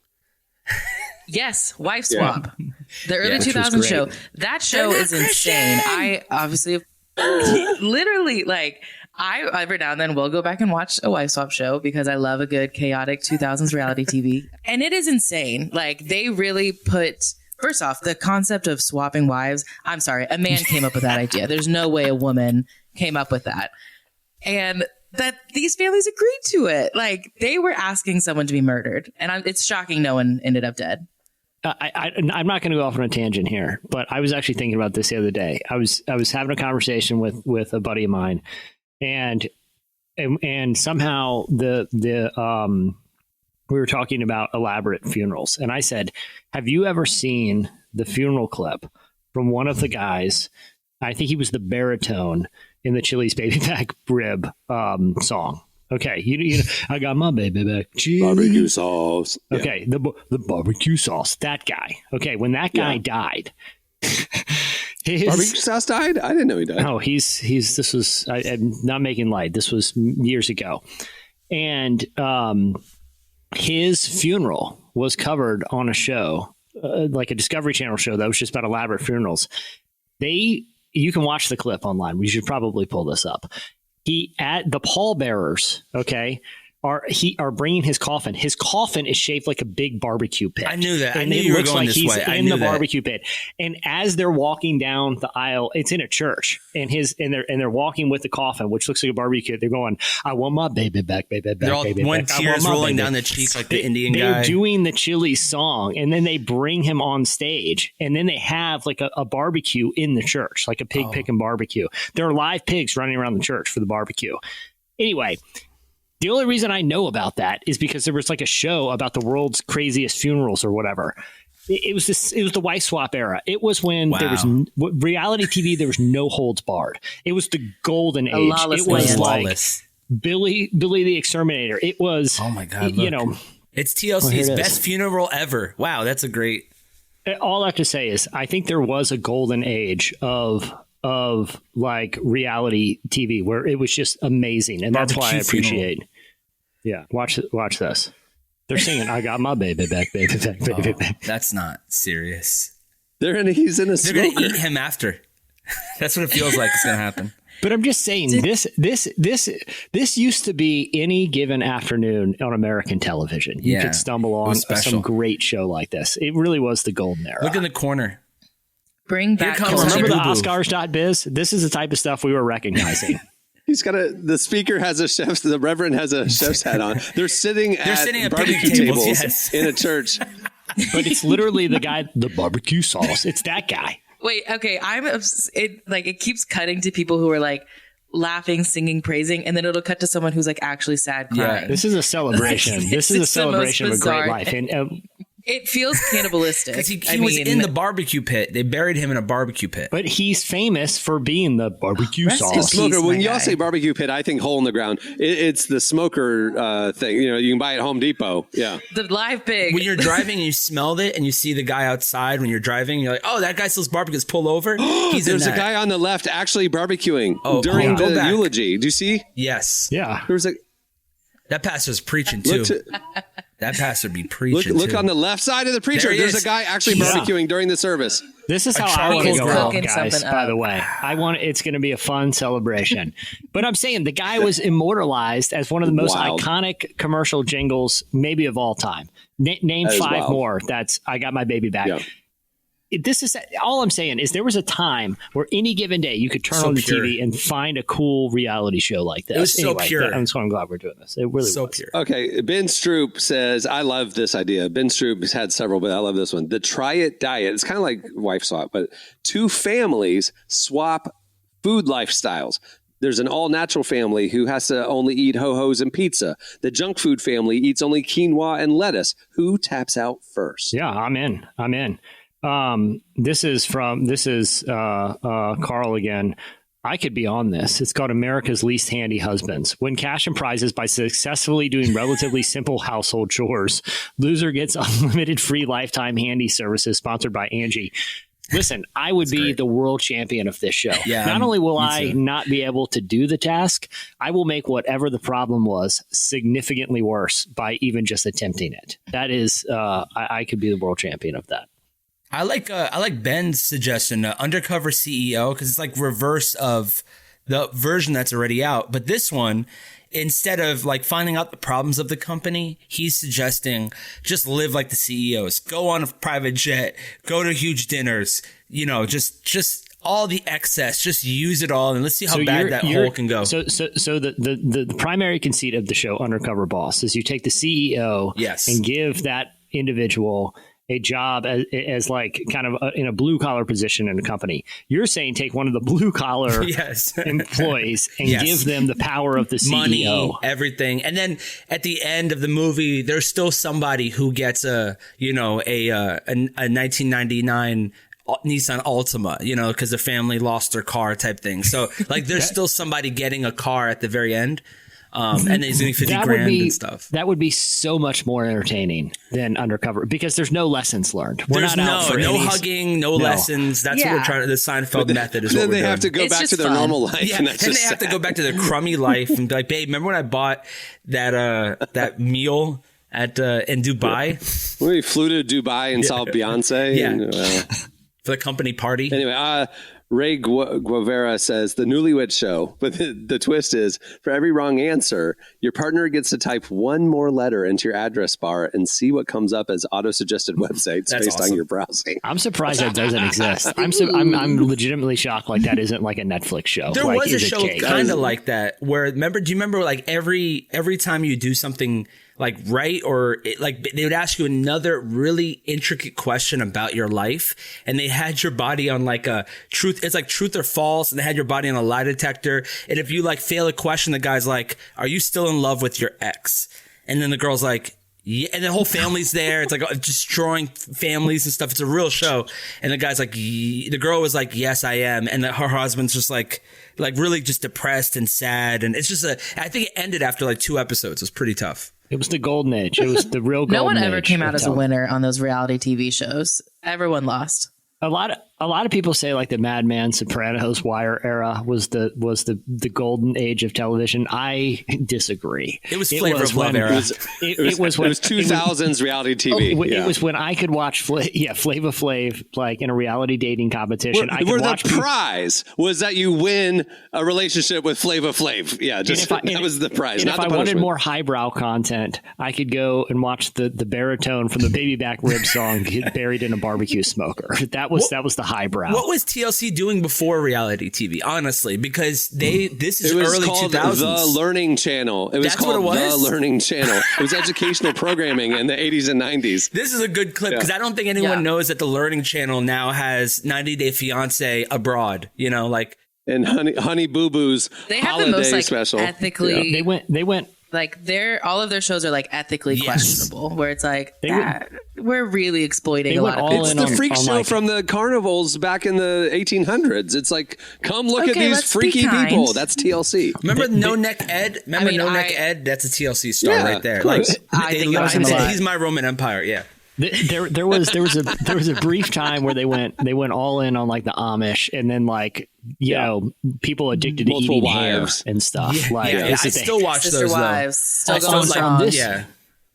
Yes, Wife Swap. Yeah. The early 2000s show. That show is insane. I obviously literally like I every now and then will go back and watch a Wife Swap show because I love a good chaotic 2000s reality TV. And it is insane. Like they really put, first off, the concept of swapping wives. I'm sorry, a man came up with that idea. There's no way a woman came up with that. And that these families agreed to it. Like they were asking someone to be murdered. And it's shocking no one ended up dead. I'm not going to go off on a tangent here, but I was actually thinking about this the other day. I was having a conversation with a buddy of mine, and somehow we were talking about elaborate funerals, and I said, "Have you ever seen the funeral clip from one of the guys? I think he was the baritone in the Chili's Baby Back Rib song." Okay, you know, I got my baby back. Barbecue sauce. Okay, the barbecue sauce. That guy. Okay, when that guy died, barbecue sauce died. I didn't know he died. No, he's. This was. I'm not making light. This was years ago, and his funeral was covered on a show, like a Discovery Channel show that was just about elaborate funerals. You can watch the clip online. We should probably pull this up. The pallbearers, okay, are bringing his coffin. His coffin is shaped like a big barbecue pit. I knew that. And I knew you were going this way. In the barbecue pit. And as they're walking down the aisle, it's in a church, and they're walking with the coffin, which looks like a barbecue. They're going, "I want my baby back, baby back, they're all, baby one back." Tears rolling down the cheek like the Indian guy. They're doing the Chili song, and then they bring him on stage, and then they have like a barbecue in the church, like a pig picking barbecue. There are live pigs running around the church for the barbecue. Anyway. The only reason I know about that is because there was like a show about the world's craziest funerals or whatever. It was the Wife Swap era. It was when there was reality TV. There was no holds barred. It was the golden age. It was like Billy the Exterminator. It was. Oh my God! It's TLC's best funeral ever. Wow, that's a great. All I have to say is I think there was a golden age of like reality TV where it was just amazing, and that's why I appreciate. Yeah, watch this. They're singing, "I got my baby back, baby back, baby back." That's not serious. He's in a smoker. They're gonna eat him after. That's what it feels like it's gonna happen. But I'm just saying, this used to be any given afternoon on American television. You could stumble on some great show like this. It really was the golden era. Look in the corner. Bring back. Remember the Oscars.biz? This is the type of stuff we were recognizing. He's got the speaker has the Reverend has a chef's hat on. They're sitting at barbecue tables in a church. But it's literally the guy, the barbecue sauce. It's that guy. Wait, okay. It keeps cutting to people who are like laughing, singing, praising, and then it'll cut to someone who's like actually sad crying. Yeah, this is a celebration. This is a celebration of a great life. And it feels cannibalistic. Because he was in the barbecue pit. They buried him in a barbecue pit. But he's famous for being the barbecue sauce. Smoker. When y'all say barbecue pit, I think hole in the ground. It's the smoker thing. You can buy it at Home Depot. Yeah. The live pig. When you're driving and you smelled it and you see the guy outside when you're driving, you're like, oh, that guy sells barbecues. Pull over. There's a guy on the left actually barbecuing during the eulogy. Do you see? Yes. Yeah. There was that pastor's preaching too. That pastor be preaching. Look on the left side of the preacher. There's a guy actually barbecuing during the service. This is how I want to go out, guys. By the way, it's going to be a fun celebration. But I'm saying the guy was immortalized as one of the most iconic commercial jingles, maybe of all time. Name five more. That's "I Got My Baby Back." Yeah. this is all I'm saying is there was a time where any given day you could turn on the TV and find a cool reality show like this. It was so pure. I'm glad we're doing this. It really so was. pure. Okay, Ben Stroop says, I love this idea. Ben Stroop has had several, but I love this one. The Try It Diet. It's kind of like Wife Swap, but two families swap food lifestyles. There's an all-natural family who has to only eat ho-hos and pizza. The junk food family eats only quinoa and lettuce. Who taps out first? Yeah, I'm in. This is Carl again. I could be on this. It's called America's Least Handy Husbands. Win cash and prizes by successfully doing relatively simple household chores. Loser gets unlimited free lifetime handy services sponsored by Angie. Listen, I would be the world champion of this show. Yeah, not only will I not be able to do the task, I will make whatever the problem was significantly worse by even just attempting it. That is, I could be the world champion of that. I like Ben's suggestion, undercover CEO, because it's like reverse of the version that's already out. But this one, instead of like finding out the problems of the company, he's suggesting just live like the CEOs, go on a private jet, go to huge dinners, just all the excess, just use it all. And let's see how bad that hole can go. So the primary conceit of the show Undercover Boss is you take the CEO and give that individual a job as like kind of in a blue collar position in a company. You're saying take one of the blue collar employees and give them the power of the CEO. Money, everything. And then at the end of the movie, there's still somebody who gets a 1999 Nissan Altima, because the family lost their car type thing. So like there's still somebody getting a car at the very end. And he's doing 50 grand and stuff. That would be so much more entertaining than Undercover because there's no lessons learned. There's no hugging, no lessons. That's what we're trying to, the Seinfeld method is what we're doing. Then they have to go back to their normal life. Yeah, and that's then they have to go back to their crummy life and be like, babe, remember when I bought that meal in Dubai? We flew to Dubai and saw Beyonce. Yeah. And, for the company party. Anyway, Ray Guevara says the Newlywed Show, but the twist is for every wrong answer, your partner gets to type one more letter into your address bar and see what comes up as auto-suggested websites based on your browsing. I'm surprised that doesn't exist. I'm legitimately shocked. Like that isn't like a Netflix show. There like, was a show kind of like that where do you remember like every time you do something like right or they would ask you another really intricate question about your life and they had your body on like a truth. It's like truth or false. And they had your body on a lie detector. And if you like fail a question, the guy's like, are you still in love with your ex? And then the girl's like, yeah. And the whole family's there. It's like destroying families and stuff. It's a real show. And the guy's like, the girl was like, yes, I am. And her husband's just like really just depressed and sad. And it's just I think it ended after like 2 episodes. It was pretty tough. It was the golden age. It was the real golden age. No one ever came out as a winner on those reality TV shows. Everyone lost. A lot of people say like the Mad Men, Sopranos, Wire era was the golden age of television. I disagree. It was Flavor of Love era. It was 2000s reality TV. It was when I could watch Flavor Flav like in a reality dating competition. The prize was that you win a relationship with Flavor Flav. Yeah, that was the prize. And not if the I wanted more highbrow content, I could go and watch the baritone from the Baby Back Rib song "Get Buried in a Barbecue Smoker." That was the highbrow. What was TLC doing before reality TV? Honestly, because this is early 2000s. The Learning Channel. It was called The Learning Channel. It was educational programming in the 80s and 90s. This is a good clip because I don't think anyone knows that the Learning Channel now has 90 Day Fiance abroad. And Honey Boo Boo's holiday special. Ethically, they went. Like all of their shows are like ethically questionable, where it's like we're really exploiting a lot of people. It's the freak show from the carnivals back in the 1800s. It's like, come look at these freaky people. That's TLC. Remember No Neck Ed? No Neck Ed? That's a TLC star right there. Like, he's my Roman Empire. Yeah. There was a brief time where they went all in on like the Amish and then like people addicted to eating hair and stuff. I still watch those wives, though. Still going strong. The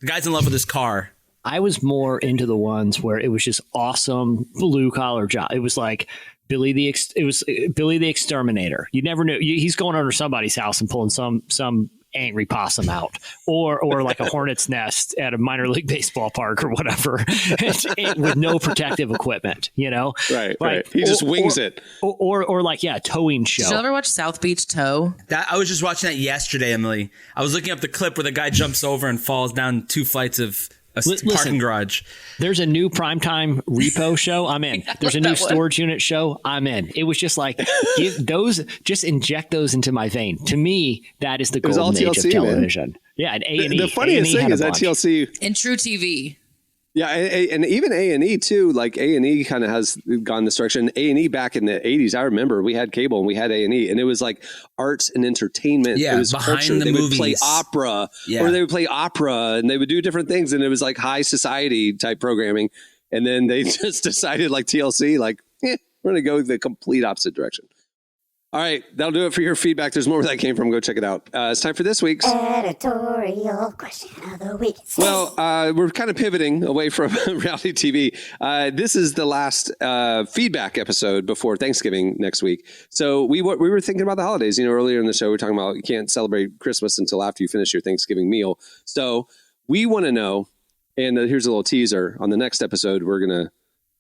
guy's in love with his car. I was more into the ones where it was just awesome blue collar job. It was like Billy the Exterminator. You never knew he's going under somebody's house and pulling some angry possum out, or like a hornet's nest at a minor league baseball park or whatever, with no protective equipment, you know? Right. He just wings it. Or like, yeah, towing show. Did you ever watch South Beach Tow? I was just watching that yesterday, Emily. I was looking up the clip where the guy jumps over and falls down 2 flights of a parking garage. There's a new primetime repo show. I'm in. There's a new storage unit show. I'm in. It was just like, just inject those into my vein. To me, that is the golden age of television. Man. Yeah, and A&E. The funniest thing is that TLC and True TV. Yeah, and even A&E too. Like A&E kind of has gone this direction. A&E back in the 80s, I remember we had cable and we had A&E, and it was like arts and entertainment. Yeah, it was behind culture. the they movies. Would play opera, or they would play opera, and they would do different things, and it was like high society type programming. And then they just decided, like TLC, like we're going to go the complete opposite direction. All right, that'll do it for your feedback. There's more where that came from. Go check it out. It's time for this week's editorial question of the week. Well, we're kind of pivoting away from reality TV. This is the last feedback episode before Thanksgiving next week. So we were thinking about the holidays. You know, earlier in the show, we were talking about you can't celebrate Christmas until after you finish your Thanksgiving meal. So we want to know, and here's a little teaser. On the next episode, we're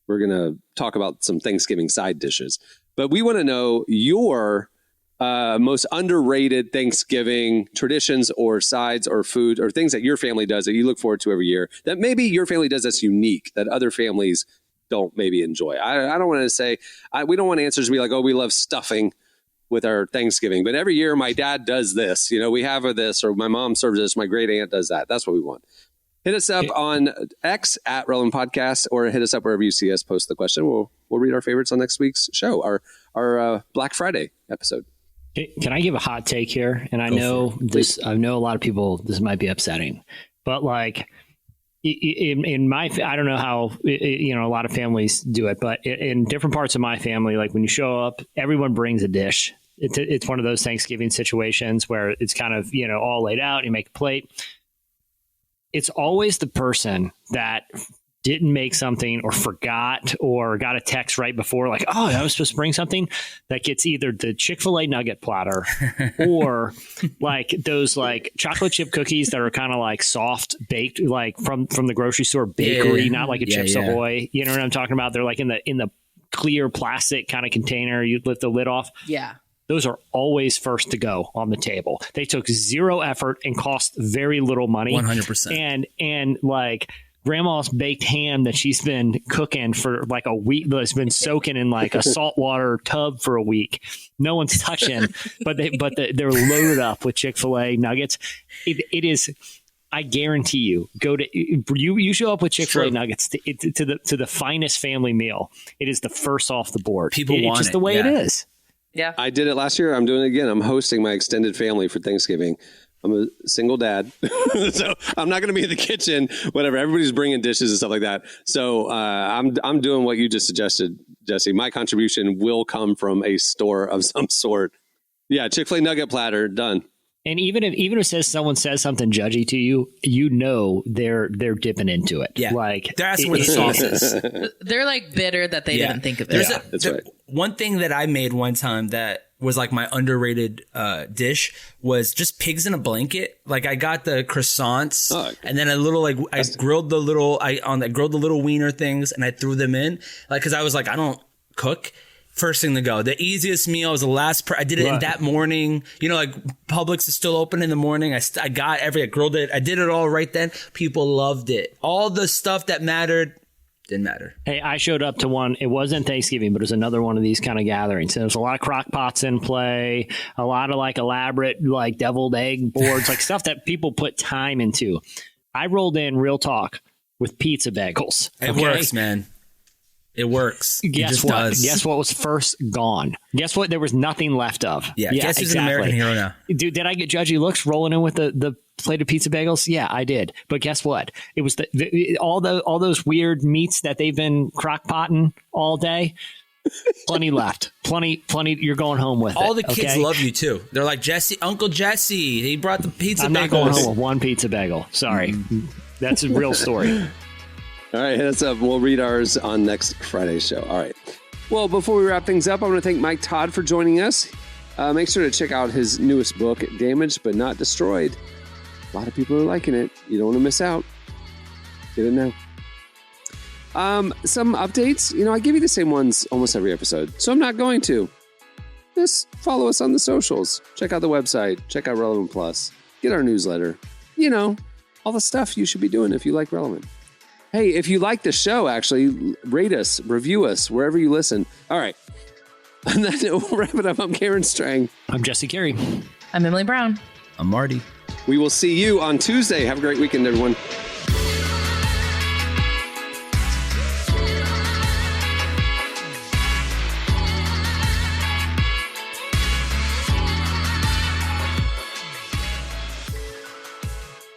gonna talk about some Thanksgiving side dishes. But we want to know your most underrated Thanksgiving traditions or sides or food or things that your family does that you look forward to every year that maybe your family does that's unique that other families don't maybe enjoy. I don't want to say, we don't want answers to be like, oh, we love stuffing with our Thanksgiving. But every year my dad does this. You know, we have this, or my mom serves this, my great aunt does that. That's what we want. Hit us up on X at Relevant Podcast, or hit us up wherever you see us post the question. We'll read our favorites on next week's show, our Black Friday episode. Can I give a hot take here? And I know this. I know a lot of people. This might be upsetting, but like in my, I don't know how a lot of families do it, but in different parts of my family, like when you show up, everyone brings a dish. It's one of those Thanksgiving situations where it's kind of all laid out. You make a plate. It's always the person that didn't make something or forgot or got a text right before, like, oh, I was supposed to bring something, that gets either the Chick-fil-A nugget platter or like those like chocolate chip cookies that are kind of like soft baked, like from the grocery store bakery, not like a Chips Ahoy. You know what I'm talking about? They're like in the clear plastic kind of container. You lift the lid off. Yeah. Those are always first to go on the table. They took zero effort and cost very little money. 100%. And like grandma's baked ham that she's been cooking for like a week, that's been soaking in like a saltwater tub for a week. No one's touching, but they're loaded up with Chick-fil-A nuggets. It is. I guarantee you, you show up with Chick-fil-A nuggets to the finest family meal. It is the first off the board. People want it's just the way it is. Yeah, I did it last year. I'm doing it again. I'm hosting my extended family for Thanksgiving. I'm a single dad, so I'm not going to be in the kitchen. Whatever, everybody's bringing dishes and stuff like that. So I'm doing what you just suggested, Jesse. My contribution will come from a store of some sort. Yeah, Chick-fil-A nugget platter done. And even if someone says something judgy to you, they're dipping into it. Yeah, like that's where the sauce is. They're like bitter that they didn't think of it. That's right. One thing that I made one time that was like my underrated dish was just pigs in a blanket. Like I got the croissants and then I grilled the little wiener things and I threw them in, like, because I was like, I don't cook. First thing to go. The easiest meal was the last. I did it in that morning. Like Publix is still open in the morning. I grilled it. I did it all right then. People loved it. All the stuff that mattered didn't matter. Hey, I showed up to one. It wasn't Thanksgiving, but it was another one of these kind of gatherings. And there was a lot of crock pots in play, a lot of like elaborate like deviled egg boards, like stuff that people put time into. I rolled in, real talk, with pizza bagels. It works, man. It works. Guess what? Does. Guess what was first gone? Guess what? There was nothing left of. Yeah, guess who's an American hero now? Dude, did I get judgy looks rolling in with the plate of pizza bagels? Yeah, I did. But guess what? It was all those weird meats that they've been crock potting all day. Plenty left. Plenty. You're going home with all the kids love you too. They're like, Uncle Jesse. He brought the pizza bagels. I'm not going home with one pizza bagel. Sorry. That's a real story. All right, hit us up. We'll read ours on next Friday's show. All right. Well, before we wrap things up, I want to thank Mike Todd for joining us. Make sure to check out his newest book, Damaged But Not Destroyed. A lot of people are liking it. You don't want to miss out. Get it now. Some updates. I give you the same ones almost every episode, so I'm not going to. Just follow us on the socials. Check out the website. Check out Relevant Plus. Get our newsletter. All the stuff you should be doing if you like Relevant. Hey, if you like the show, actually, rate us, review us, wherever you listen. All right. And then we'll wrap it up. I'm Karen Strang. I'm Jesse Carey. I'm Emily Brown. I'm Marty. We will see you on Tuesday. Have a great weekend, everyone.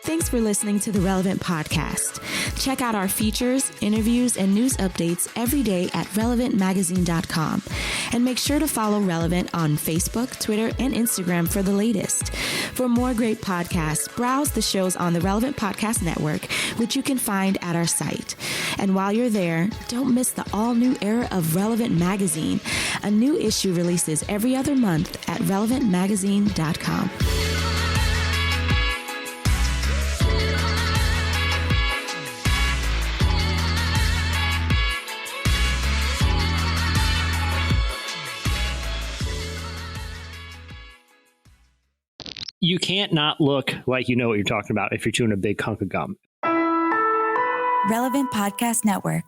Thanks for listening to the Relevant Podcast. Check out our features, interviews, and news updates every day at relevantmagazine.com. And make sure to follow Relevant on Facebook, Twitter, and Instagram for the latest. For more great podcasts, browse the shows on the Relevant Podcast Network, which you can find at our site. And while you're there, don't miss the all-new era of Relevant Magazine. A new issue releases every other month at relevantmagazine.com. You can't not look like you know what you're talking about if you're chewing a big hunk of gum. Relevant Podcast Network.